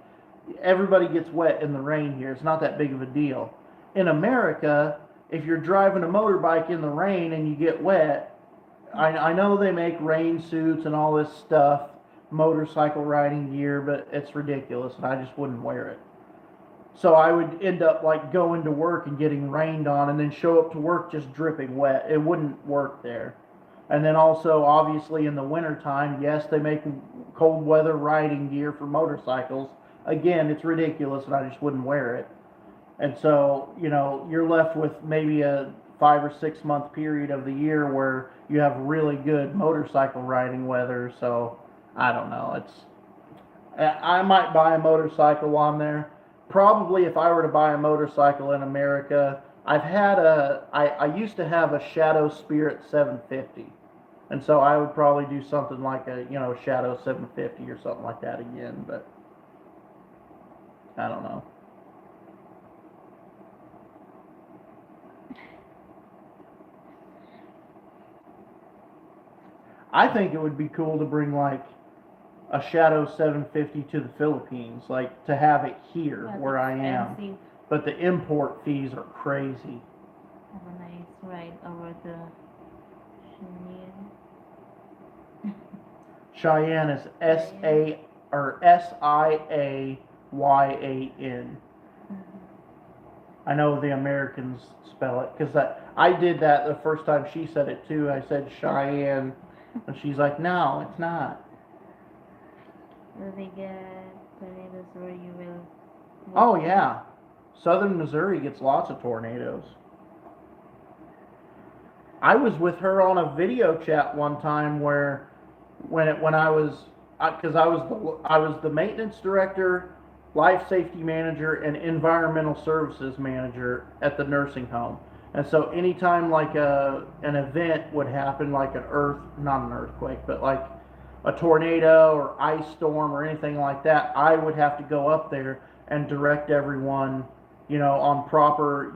everybody gets wet in the rain here. It's not that big of a deal. In America, if you're driving a motorbike in the rain and you get wet, I know they make rain suits and all this stuff, motorcycle riding gear, but it's ridiculous, and I just wouldn't wear it. So I would end up like going to work and getting rained on and then show up to work just dripping wet. It wouldn't work there. And then also, obviously, in the wintertime, yes, they make cold weather riding gear for motorcycles. Again, it's ridiculous, and I just wouldn't wear it. And so, you're left with maybe a 5 or 6 month period of the year where you have really good motorcycle riding weather. So I don't know. I might buy a motorcycle while I'm there. Probably if I were to buy a motorcycle in America, I used to have a Shadow Spirit 750. And so I would probably do something like a, Shadow 750 or something like that again, but I don't know. I think it would be cool to bring like a Shadow 750 to the Philippines, like to have it here where I am. Expensive. But the import fees are crazy. Have a nice ride over the Cheyenne. Cheyenne is S-A or Siayan. I know the Americans spell it because I did that the first time she said it too. I said Cheyenne, and she's like, "No, it's not." Will they get tornadoes where you will? Oh yeah, Southern Missouri gets lots of tornadoes. I was with her on a video chat one time where when I was because I was the maintenance director, life safety manager, and environmental services manager at the nursing home. And so anytime like an event would happen, like not an earthquake, but like a tornado or ice storm or anything like that, I would have to go up there and direct everyone, on proper,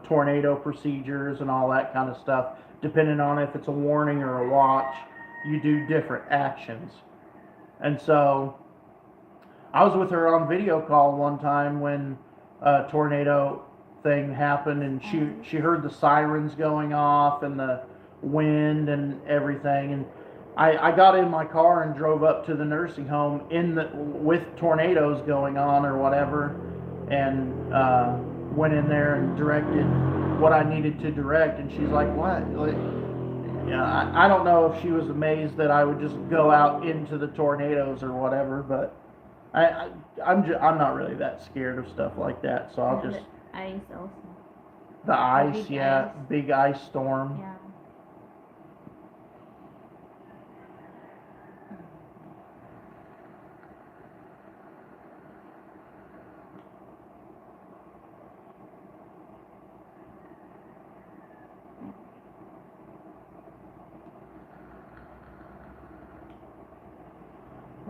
tornado procedures and all that kind of stuff. Depending on if it's a warning or a watch, you do different actions. And so I was with her on video call one time when a tornado thing happened, and she heard the sirens going off and the wind and everything. And I got in my car and drove up to the nursing home with tornadoes going on or whatever, and went in there and directed what I needed to direct. And she's like, "What?" Like, yeah, I don't know if she was amazed that I would just go out into the tornadoes or whatever, but I'm not really that scared of stuff like that, so I'll just The ice also. the ice, big yeah, ice. big ice storm. Yeah.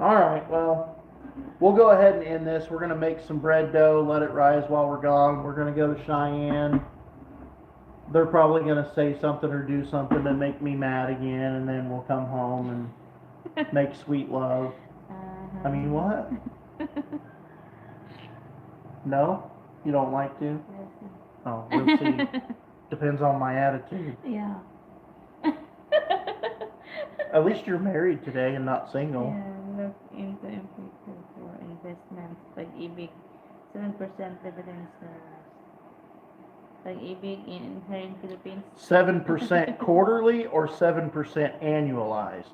All right, well, we'll go ahead and end this. We're gonna make some bread dough, let it rise while we're gone. We're gonna go to Cheyenne. They're probably gonna say something or do something to make me mad again, and then we'll come home and make sweet love. I mean, what? No? You don't like to? We'll see. Oh, we'll see. Depends on my attitude. Yeah. At least you're married today and not single. Yeah, look into inflation for investments. Pag-ibig, 7% dividends Pag-ibig here in Philippines. 7% quarterly or 7% annualized?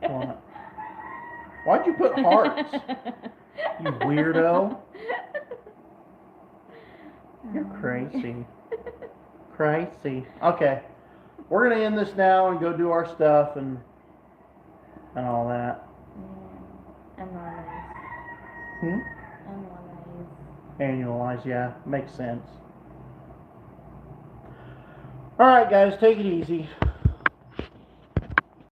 What? Why'd you put hearts? You weirdo. You're crazy. Crazy. Okay. We're gonna end this now and go do our stuff and all that. Yeah. Hmm? Annualize. Annualize, yeah. Makes sense. Alright guys, take it easy.